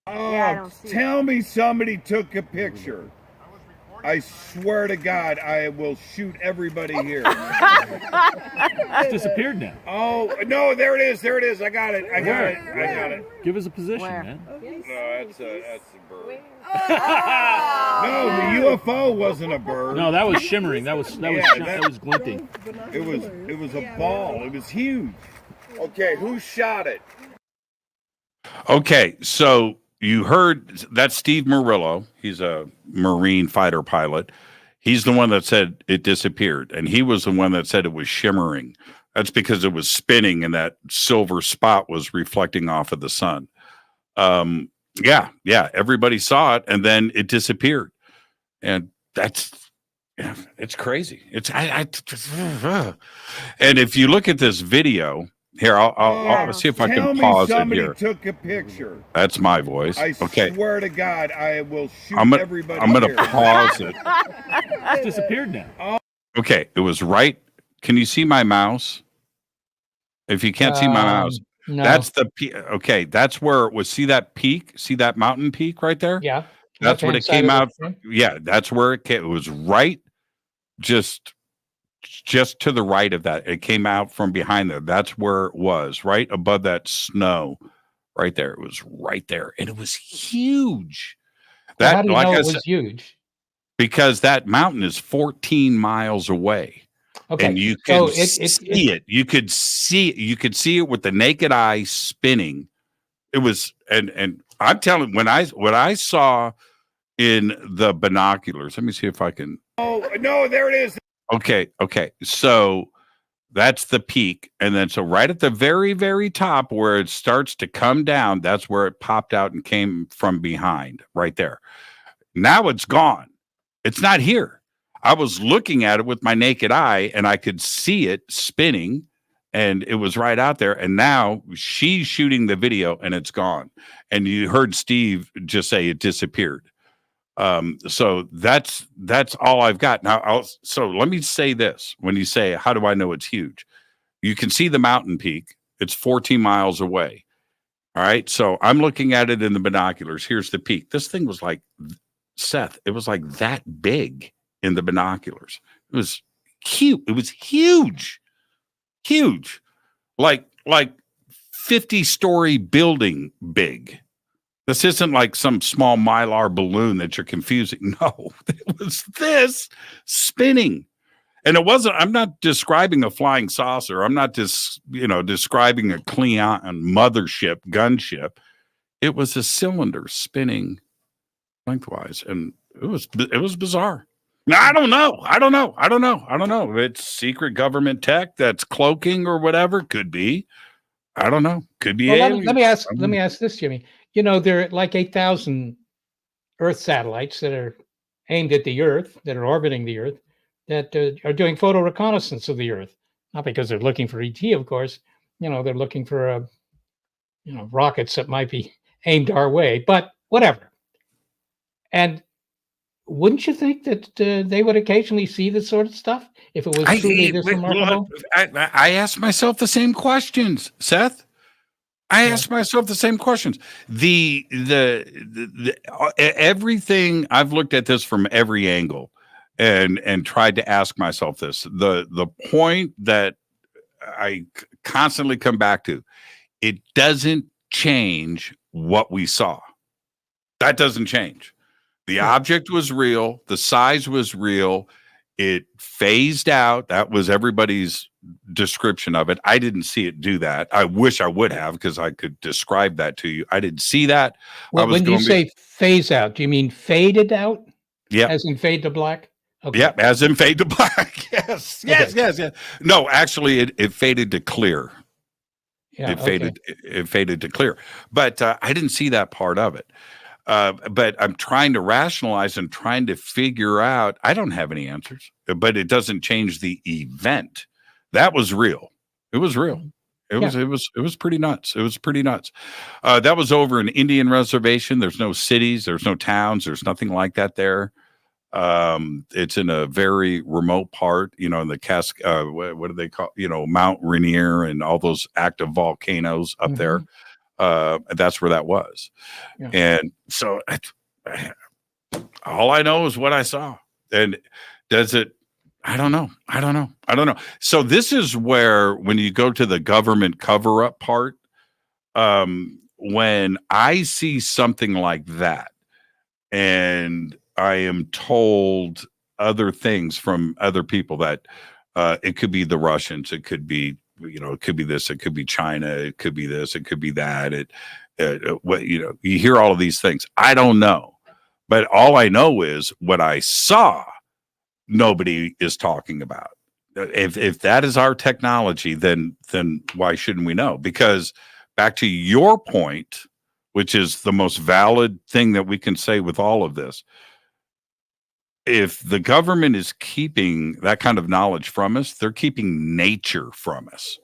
Oh, tell me somebody took a picture. I swear to God, I will shoot everybody here. It's disappeared now. Oh, no, there it is. I got it. Give us a position, Where? man. No, that's a bird. No, the UFO wasn't a bird. No, that was shimmering. That was glinting. It was a ball. It was huge. Okay, who shot it? Okay, so you heard that's Steve Murillo. He's a Marine fighter pilot. He's the one that said it disappeared, and he was the one that said it was shimmering. That's because it was spinning, and that silver spot was reflecting off of the sun. Yeah, everybody saw it, and then it disappeared, and it's crazy. It's and if you look at this video here, I'll see if I can pause it here. Took a picture. That's my voice. I Okay, swear to God, I will shoot everybody. I'm gonna here. pause it. It's disappeared now. Okay, it was right. Can you see my mouse? If you can't see my mouse, No. that's the peak. Okay, that's where it was. See that peak? See that mountain peak right there? Yeah. That's what Left-hand it side came of out. the screen. Yeah, that's where it came. It was right, just to the right of that. It came out from behind there. That's where it was, right above that snow, right there. It was right there, and it was huge. Well, how do you like know I it was said, huge? because that mountain is 14 miles away. Okay. And you could see it. You could see it with the naked eye spinning. It was, and I'm telling, when I saw in the binoculars, let me see if I can. Oh no, there it is. Okay. So that's the peak, and then so right at the very, very top where it starts to come down, that's where it popped out and came from behind, right there. Now it's gone. It's not here. I was looking at it with my naked eye, and I could see it spinning, and it was right out there. And now she's shooting the video, and it's gone. And you heard Steve just say it disappeared. So that's all I've got now. So let me say this: when you say, "How do I know it's huge?" You can see the mountain peak. It's 14 miles away. All right. So I'm looking at it in the binoculars. Here's the peak. This thing was like, Seth, it was like that big in the binoculars. It was huge. It was huge, like 50-story building big. This isn't like some small mylar balloon that you're confusing. No, it was this spinning. And it wasn't, I'm not describing a flying saucer. I'm not describing a Cleon mothership, gunship. It was a cylinder spinning lengthwise. And it was bizarre. Now, I don't know. It's secret government tech that's cloaking or whatever. Could be. I don't know. Could be. Well, let me ask this, Jimmy. There are like 8,000 Earth satellites that are aimed at the Earth, that are orbiting the Earth, that are doing photo reconnaissance of the Earth. Not because they're looking for ET, of course. They're looking for rockets that might be aimed our way, but whatever. And wouldn't you think that they would occasionally see this sort of stuff if it was truly this remarkable? I asked myself the same questions, Seth. I asked myself the same questions. The everything, I've looked at this from every angle and tried to ask myself this. The point that I constantly come back to, it doesn't change what we saw. That doesn't change. The object was real. The size was real. It phased out. That was everybody's description of it. I didn't see it do that. I wish I would have, because I could describe that to you. I didn't see that. Well, when you say phase out, do you mean faded out? Yeah. As in fade to black? Okay. Yeah, as in fade to black. Yes. No, actually, it faded to clear. Yeah, It faded to clear. But I didn't see that part of it. But I'm trying to rationalize and trying to figure out. I don't have any answers, but it doesn't change the event. That was real. It was real. It was pretty nuts. It was pretty nuts. That was over an Indian reservation. There's no cities. There's no towns. There's nothing like that there. It's in a very remote part, in the what do they call, Mount Rainier and all those active volcanoes up there. That's where that was. Yeah. And so all I know is what I saw. And does it, I don't know. So this is where, when you go to the government cover-up part, when I see something like that, and I am told other things from other people that it could be the Russians, it could be, it could be this, it could be China, it could be this, it could be that. You hear all of these things. I don't know, but all I know is what I saw nobody is talking about. If that is our technology, then why shouldn't we know? Because back to your point, which is the most valid thing that we can say with all of this, if the government is keeping that kind of knowledge from us, they're keeping nature from us,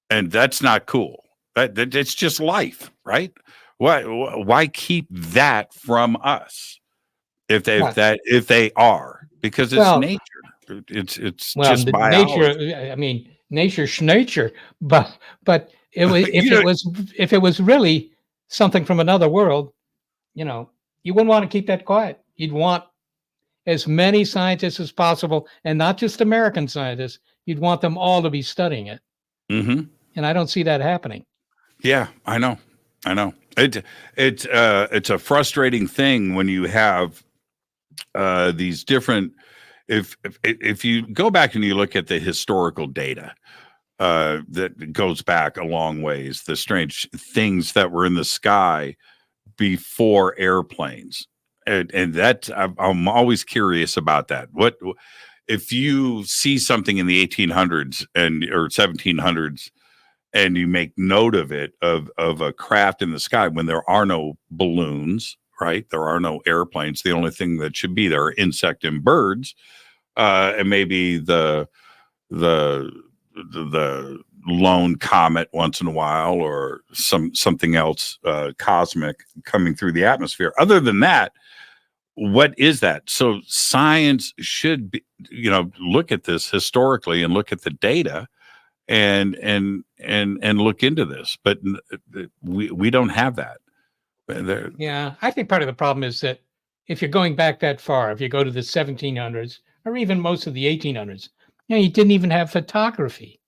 and that's not cool. That it's just life, right? Why keep that from us if they are? Because it's nature. It's just the biology. nature. I mean, nature's nature. But if it was really something from another world, you wouldn't want to keep that quiet. You'd want as many scientists as possible, and not just American scientists. You'd want them all to be studying it. Mm-hmm. And I don't see that happening. Yeah, I know. It's a frustrating thing when you have these different. If you go back and you look at the historical data that goes back a long ways, the strange things that were in the sky before airplanes, and that I'm always curious about that. What if you see something in the 1800s or 1700s? And you make note of it, of a craft in the sky when there are no balloons, right? There are no airplanes. The only thing that should be there are insect and birds, and maybe the lone comet once in a while, or something else cosmic coming through the atmosphere. Other than that, what is that? So science should be, look at this historically and look at the data and look into this, but we don't have that. Yeah, I think part of the problem is that if you're going back that far, if you go to the 1700s or even most of the 1800s, you didn't even have photography,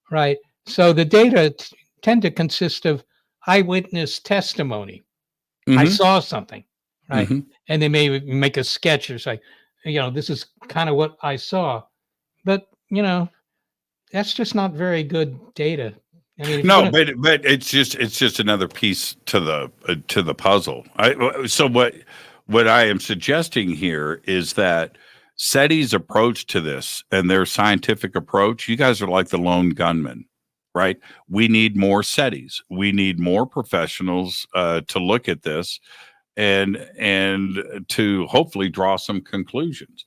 right? So the data tend to consist of eyewitness testimony. Mm-hmm. I saw something, right? Mm-hmm. And they may make a sketch or say, this is kind of what I saw, but that's just not very good data. I mean, but it's just another piece to the puzzle. So what I am suggesting here is that SETI's approach to this and their scientific approach, you guys are like the lone gunman, right? We need more SETIs. We need more professionals to look at this and to hopefully draw some conclusions.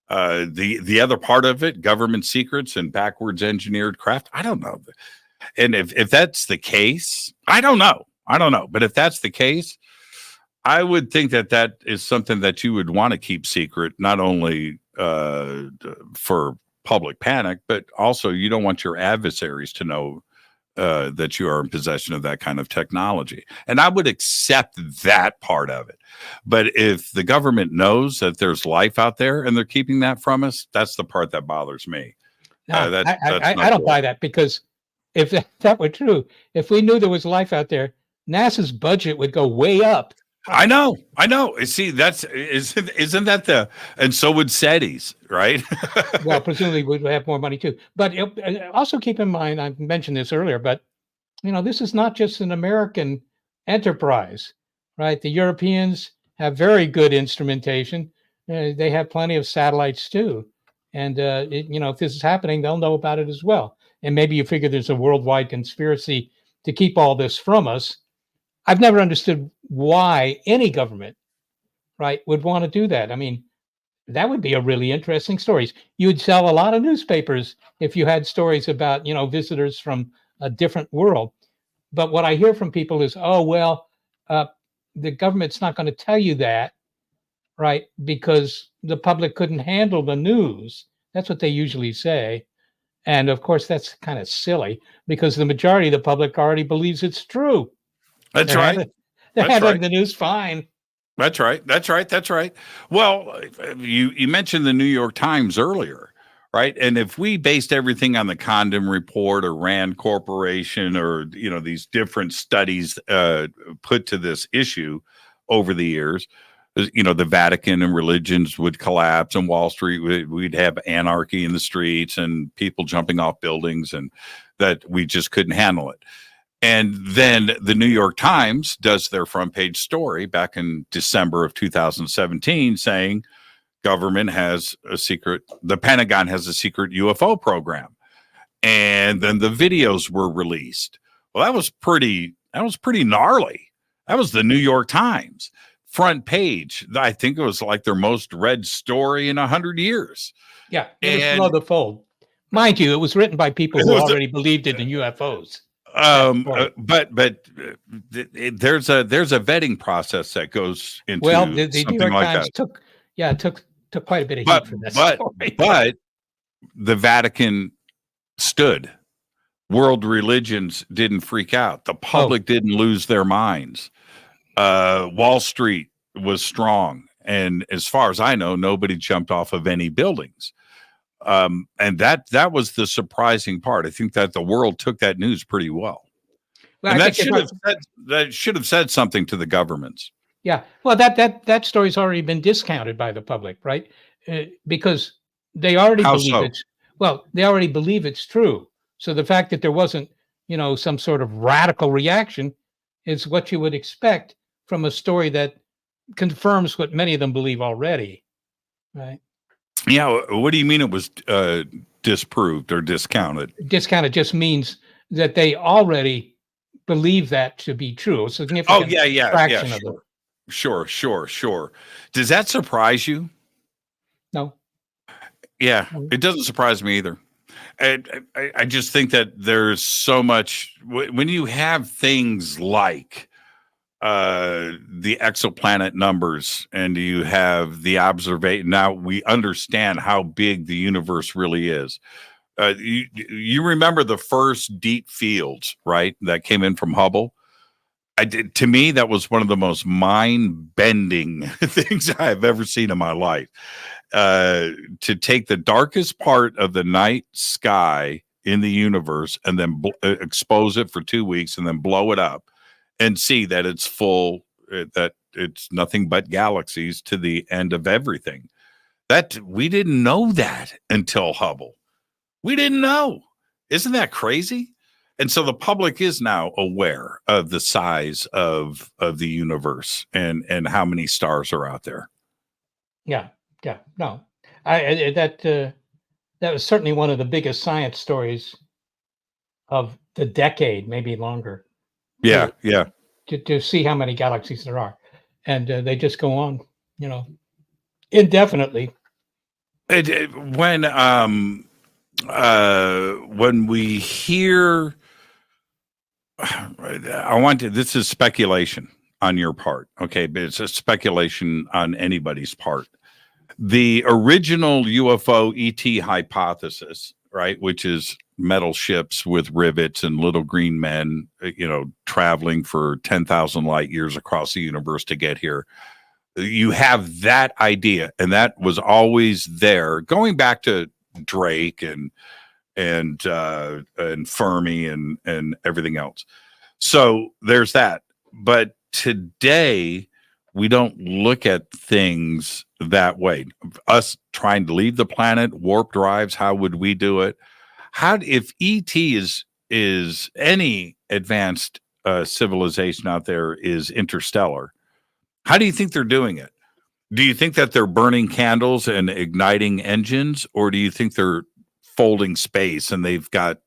The other part of it, government secrets and backwards engineered craft, I don't know. And if that's the case, I don't know. But if that's the case, I would think that is something that you would want to keep secret, not only for public panic, but also you don't want your adversaries to know that you are in possession of that kind of technology. And I would accept that part of it. But if the government knows that there's life out there and they're keeping that from us, that's the part that bothers me. I don't buy that, because if that were true, if we knew there was life out there, NASA's budget would go way up. I know. See, isn't that and so would SETI's, right? Well, presumably we'd have more money too. But also keep in mind, I mentioned this earlier, but this is not just an American enterprise, right? The Europeans have very good instrumentation. They have plenty of satellites too. And, if this is happening, they'll know about it as well. And maybe you figure there's a worldwide conspiracy to keep all this from us. I've never understood why any government, right, would want to do that. I mean, that would be a really interesting story. You'd sell a lot of newspapers if you had stories about, visitors from a different world. But what I hear from people is, the government's not going to tell you that, right, because the public couldn't handle the news. That's what they usually say. And of course, that's kind of silly, because the majority of the public already believes it's true. That's right. They're handling the news fine. That's right. Well, you mentioned the New York Times earlier, right? And if we based everything on the Condon Report or Rand Corporation or, these different studies put to this issue over the years, the Vatican and religions would collapse, and Wall Street, we'd have anarchy in the streets and people jumping off buildings, and that we just couldn't handle it. And then the New York Times does their front page story back in December of 2017 saying government has a secret, the Pentagon has a secret UFO program. And then the videos were released. Well, that was pretty gnarly. That was the New York Times front page. I think it was like their most read story in 100 years. Yeah, it was below the fold. Mind you, it was written by people who already believed in the UFOs. But there's a vetting process that goes into the New York Times took quite a bit of heat for that story. But the Vatican stood. World religions didn't freak out. The public didn't lose their minds. Wall Street was strong, and as far as I know, nobody jumped off of any buildings. And that was the surprising part. I think that the world took that news pretty well. And that should have said something to the governments. Yeah. Well, that story's already been discounted by the public, right? Because they already they already believe it's true. So the fact that there wasn't, some sort of radical reaction is what you would expect from a story that confirms what many of them believe already, right? Yeah. What do you mean it was disproved or discounted? Discounted just means that they already believe that to be true. A significant fraction of them. Sure. Does that surprise you? No. Yeah, it doesn't surprise me either. I just think that there's so much when you have things like the exoplanet numbers and you have the observation. Now we understand how big the universe really is. You remember the first deep fields, right? That came in from Hubble. To me, that was one of the most mind-bending things I've ever seen in my life. To take the darkest part of the night sky in the universe and then expose it for 2 weeks and then blow it up and see that it's full, that it's nothing but galaxies to the end of everything. That we didn't know that until Hubble. We didn't know. Isn't that crazy? And so the public is now aware of the size of the universe and how many stars are out there. Yeah. No, that was certainly one of the biggest science stories of the decade, maybe longer. Yeah. To see how many galaxies there are, and they just go on, indefinitely. When we hear, this is speculation on your part, okay, but it's a speculation on anybody's part. The original UFO ET hypothesis, right, which is metal ships with rivets and little green men, traveling for 10,000 light years across the universe to get here. You have that idea, and that was always there, going back to Drake and Fermi and everything else. So there's that. But today we don't look at things that way. Us trying to leave the planet, warp drives, how would we do it? If ET is any advanced civilization out there is interstellar, how do you think they're doing it? Do you think that they're burning candles and igniting engines, or do you think they're folding space and they've got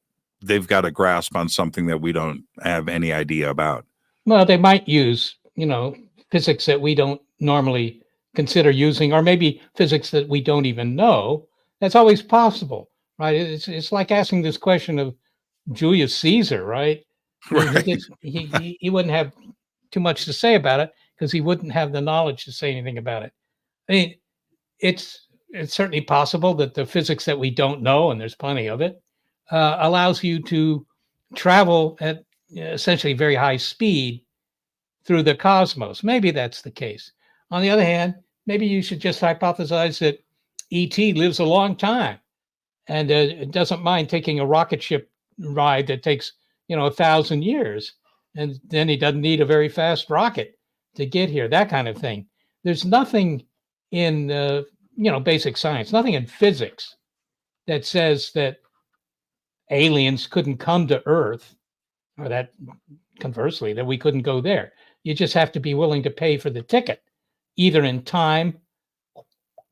a grasp on something that we don't have any idea about? Well, they might use, physics that we don't normally consider using, or maybe physics that we don't even know. That's always possible, right? It's like asking this question of Julius Caesar, right? Right. He wouldn't have too much to say about it because he wouldn't have the knowledge to say anything about it. I mean, it's certainly possible that the physics that we don't know, and there's plenty of it, allows you to travel at essentially very high speed through the cosmos. Maybe that's the case. On the other hand, maybe you should just hypothesize that ET lives a long time and it doesn't mind taking a rocket ship ride that takes 1,000 years, and then he doesn't need a very fast rocket to get here. That kind of thing. There's nothing in basic science, nothing in physics that says that aliens couldn't come to Earth, or that conversely that we couldn't go there. You just have to be willing to pay for the ticket, either in time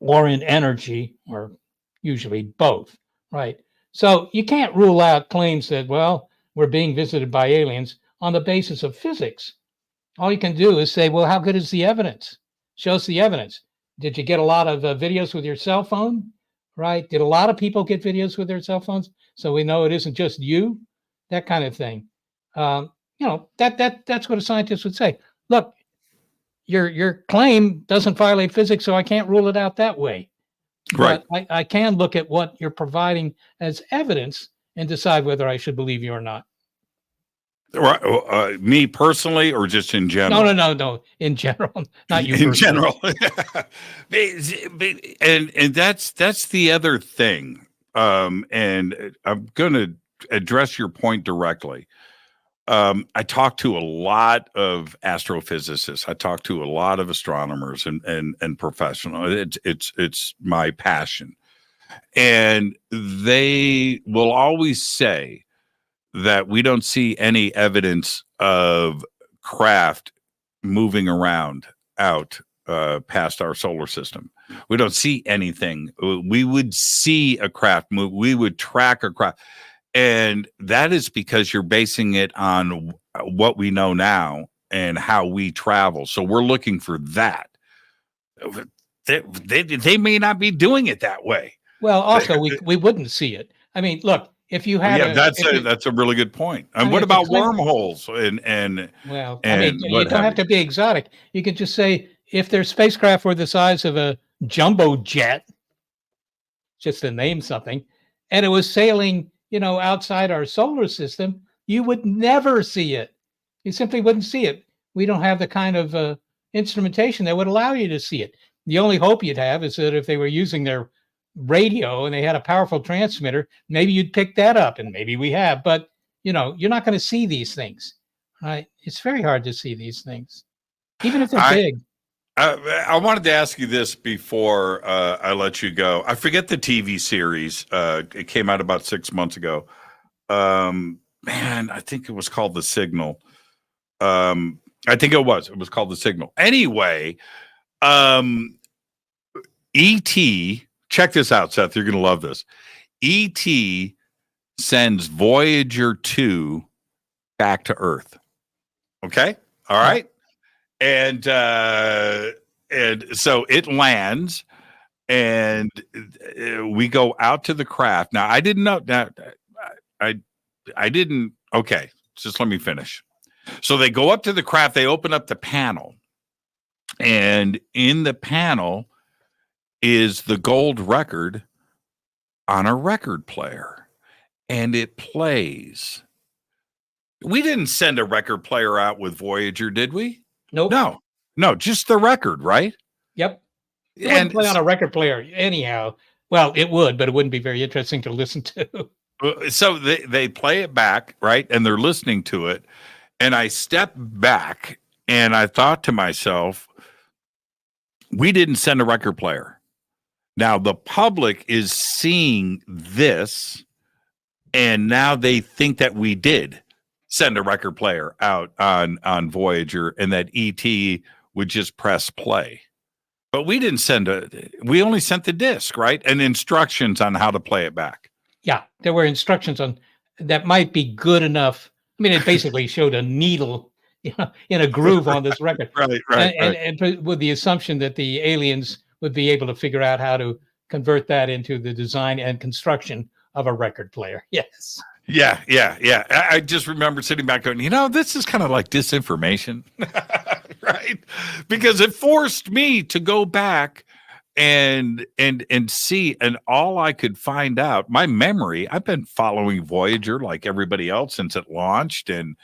or in energy, or usually both, right? So you can't rule out claims that, well, we're being visited by aliens on the basis of physics. All you can do is say, well, how good is the evidence? Show us the evidence. Did you get a lot of videos with your cell phone? Right? Did a lot of people get videos with their cell phones? So we know it isn't just you, that kind of thing. That's what a scientist would say. Look, your claim doesn't violate physics, so I can't rule it out that way. Right. But I can look at what you're providing as evidence and decide whether I should believe you or not. Right. Me personally, or just in general? No. In general, not you. In personally. general, and that's the other thing. And I'm going to address your point directly. I talk to a lot of astrophysicists. I talk to a lot of astronomers and professionals. It's my passion, and they will always say that we don't see any evidence of craft moving around out past our solar system. We don't see anything. We would see a craft move. We would track a craft. And that is because you're basing it on what we know now and how we travel. So we're looking for that. They may not be doing it that way. Well, also, we wouldn't see it. I mean, look, if you had that's a really good point. And what about wormholes and you don't have to be exotic. You could just say if their spacecraft were the size of a jumbo jet, just to name something, and it was sailing, outside our solar system, you would never see it. You simply wouldn't see it. We don't have the kind of instrumentation that would allow you to see it. The only hope you'd have is that if they were using their radio and they had a powerful transmitter, maybe you'd pick that up, and maybe we have, but you're not going to see these things, right? It's very hard to see these things, even if they're big. I wanted to ask you this before I let you go. I forget the TV series. It came out about 6 months ago. I think it was called The Signal. I think it was called The Signal. Anyway, E.T., check this out, Seth. You're going to love this. E.T. sends Voyager 2 back to Earth. Okay? All right? And so it lands, and we go out to the craft. Now, I didn't know that. I didn't. Okay, just let me finish. So they go up to the craft. They open up the panel, and in the panel is the gold record on a record player, and it plays. We didn't send a record player out with Voyager, did we? Nope. No, just the record, right? Yep. It wouldn't play on a record player anyhow. Well, it would, but it wouldn't be very interesting to listen to. So they play it back, right? And they're listening to it. And I stepped back and I thought to myself, we didn't send a record player. Now the public is seeing this, and now they think that we did send a record player out on Voyager, and that ET would just press play. But we didn't we only sent the disc, right? And instructions on how to play it back. Yeah, there were instructions on that might be good enough. I mean, it basically showed a needle in a groove on this record. Right. And with the assumption that the aliens would be able to figure out how to convert that into the design and construction of a record player. Yes. Yeah. I just remember sitting back going, this is kind of like disinformation, right? Because it forced me to go back and see, and all I could find out, my memory, I've been following Voyager like everybody else since it launched, and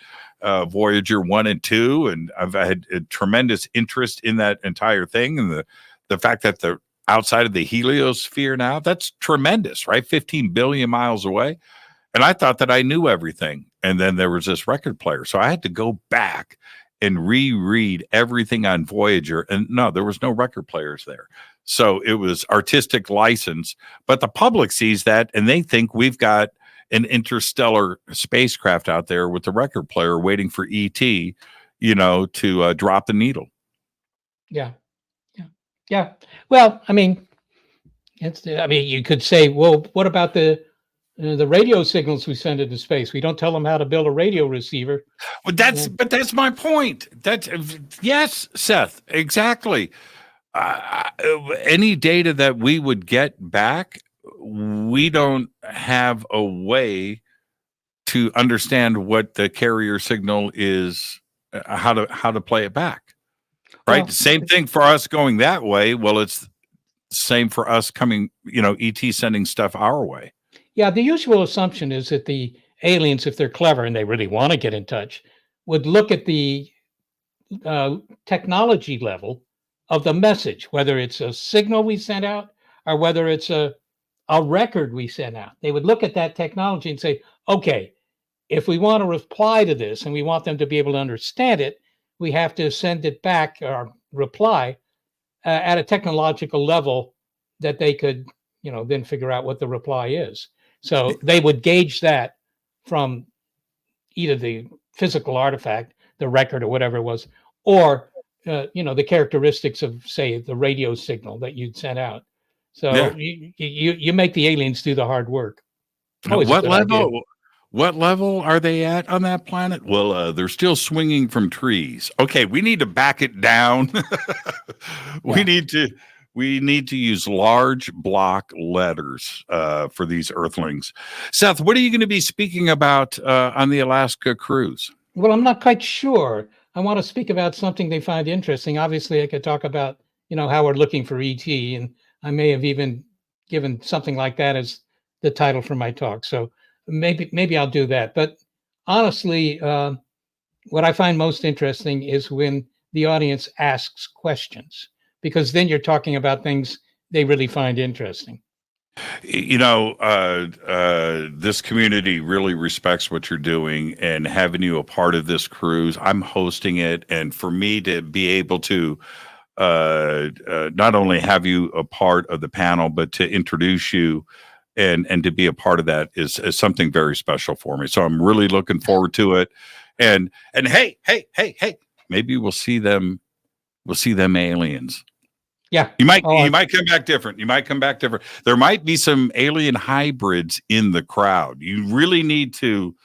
Voyager 1 and 2, and I've had a tremendous interest in that entire thing, and the fact that they're outside of the heliosphere now, that's tremendous, right? 15 billion miles away. And I thought that I knew everything. And then there was this record player. So I had to go back and reread everything on Voyager. And no, there was no record players there. So it was artistic license. But the public sees that, and they think we've got an interstellar spacecraft out there with the record player waiting for ET, to drop the needle. Yeah. Well, I mean, I mean, you could say, well, what about the radio signals we send into space? We don't tell them how to build a radio receiver. Well, that's my point. Yes, Seth, exactly. Any data that we would get back, we don't have a way to understand what the carrier signal is, how to play it back. Right. Well, same thing for us going that way. Well, it's same for us coming, ET sending stuff our way. Yeah, the usual assumption is that the aliens, if they're clever and they really want to get in touch, would look at the technology level of the message, whether it's a signal we sent out or whether it's a record we sent out. They would look at that technology and say, okay, if we want to reply to this and we want them to be able to understand it, we have to send it back or reply at a technological level that they could, then figure out what the reply is. So they would gauge that from either the physical artifact, the record or whatever it was, or, the characteristics of, say, the radio signal that you'd sent out. So yeah. you make the aliens do the hard work. What level are they at on that planet? Well, they're still swinging from trees. Okay, we need to back it down. We need to use large block letters for these Earthlings. Seth, what are you going to be speaking about on the Alaska cruise? Well, I'm not quite sure. I want to speak about something they find interesting. Obviously, I could talk about, how we're looking for ET, and I may have even given something like that as the title for my talk. So maybe I'll do that. But honestly, what I find most interesting is when the audience asks questions, because then you're talking about things they really find interesting. This community really respects what you're doing, and having you a part of this cruise, I'm hosting it. And for me to be able to not only have you a part of the panel, but to introduce you and to be a part of that is something very special for me. So I'm really looking forward to it. And hey, maybe we'll see them aliens. Yeah. You might come back different. There might be some alien hybrids in the crowd. You really need to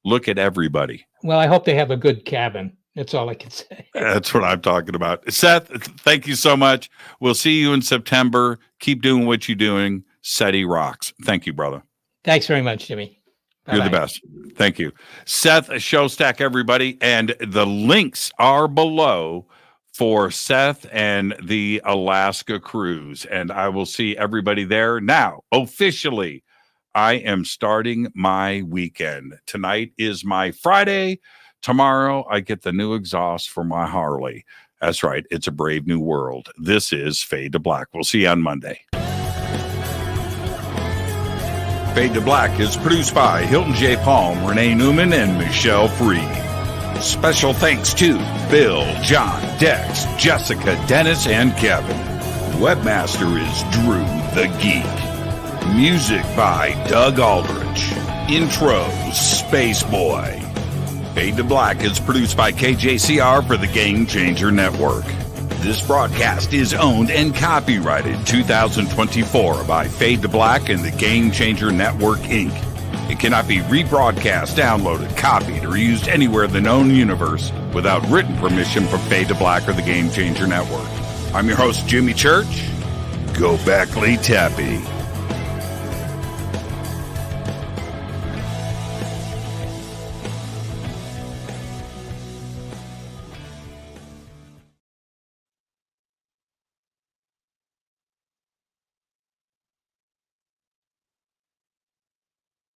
look at everybody. Well, I hope they have a good cabin. That's all I can say. That's what I'm talking about. Seth, thank you so much. We'll see you in September. Keep doing what you're doing. SETI rocks. Thank you, brother. Thanks very much, Jimmy. Bye-bye. You're the best. Thank you. Seth Shostak, everybody. And the links are below for Seth and the Alaska cruise. And I will see everybody there. Now, officially, I am starting my weekend. Tonight is my Friday. Tomorrow, I get the new exhaust for my Harley. That's right. It's a brave new world. This is Fade to Black. We'll see you on Monday. Fade to Black is produced by Hilton J. Palm, Renee Newman, and Michelle Freed. Special thanks to Bill, John, Dex, Jessica, Dennis, and Kevin. Webmaster is Drew the Geek. Music by Doug Aldrich. Intro, Space Boy. Fade to Black is produced by KJCR for the Game Changer Network. This broadcast is owned and copyrighted 2024 by Fade to Black and the Game Changer Network, Inc. It cannot be rebroadcast, downloaded, copied, or used anywhere in the known universe without written permission from Fade to Black or the Game Changer Network. I'm your host, Jimmy Church. Go back, Lee Tappy.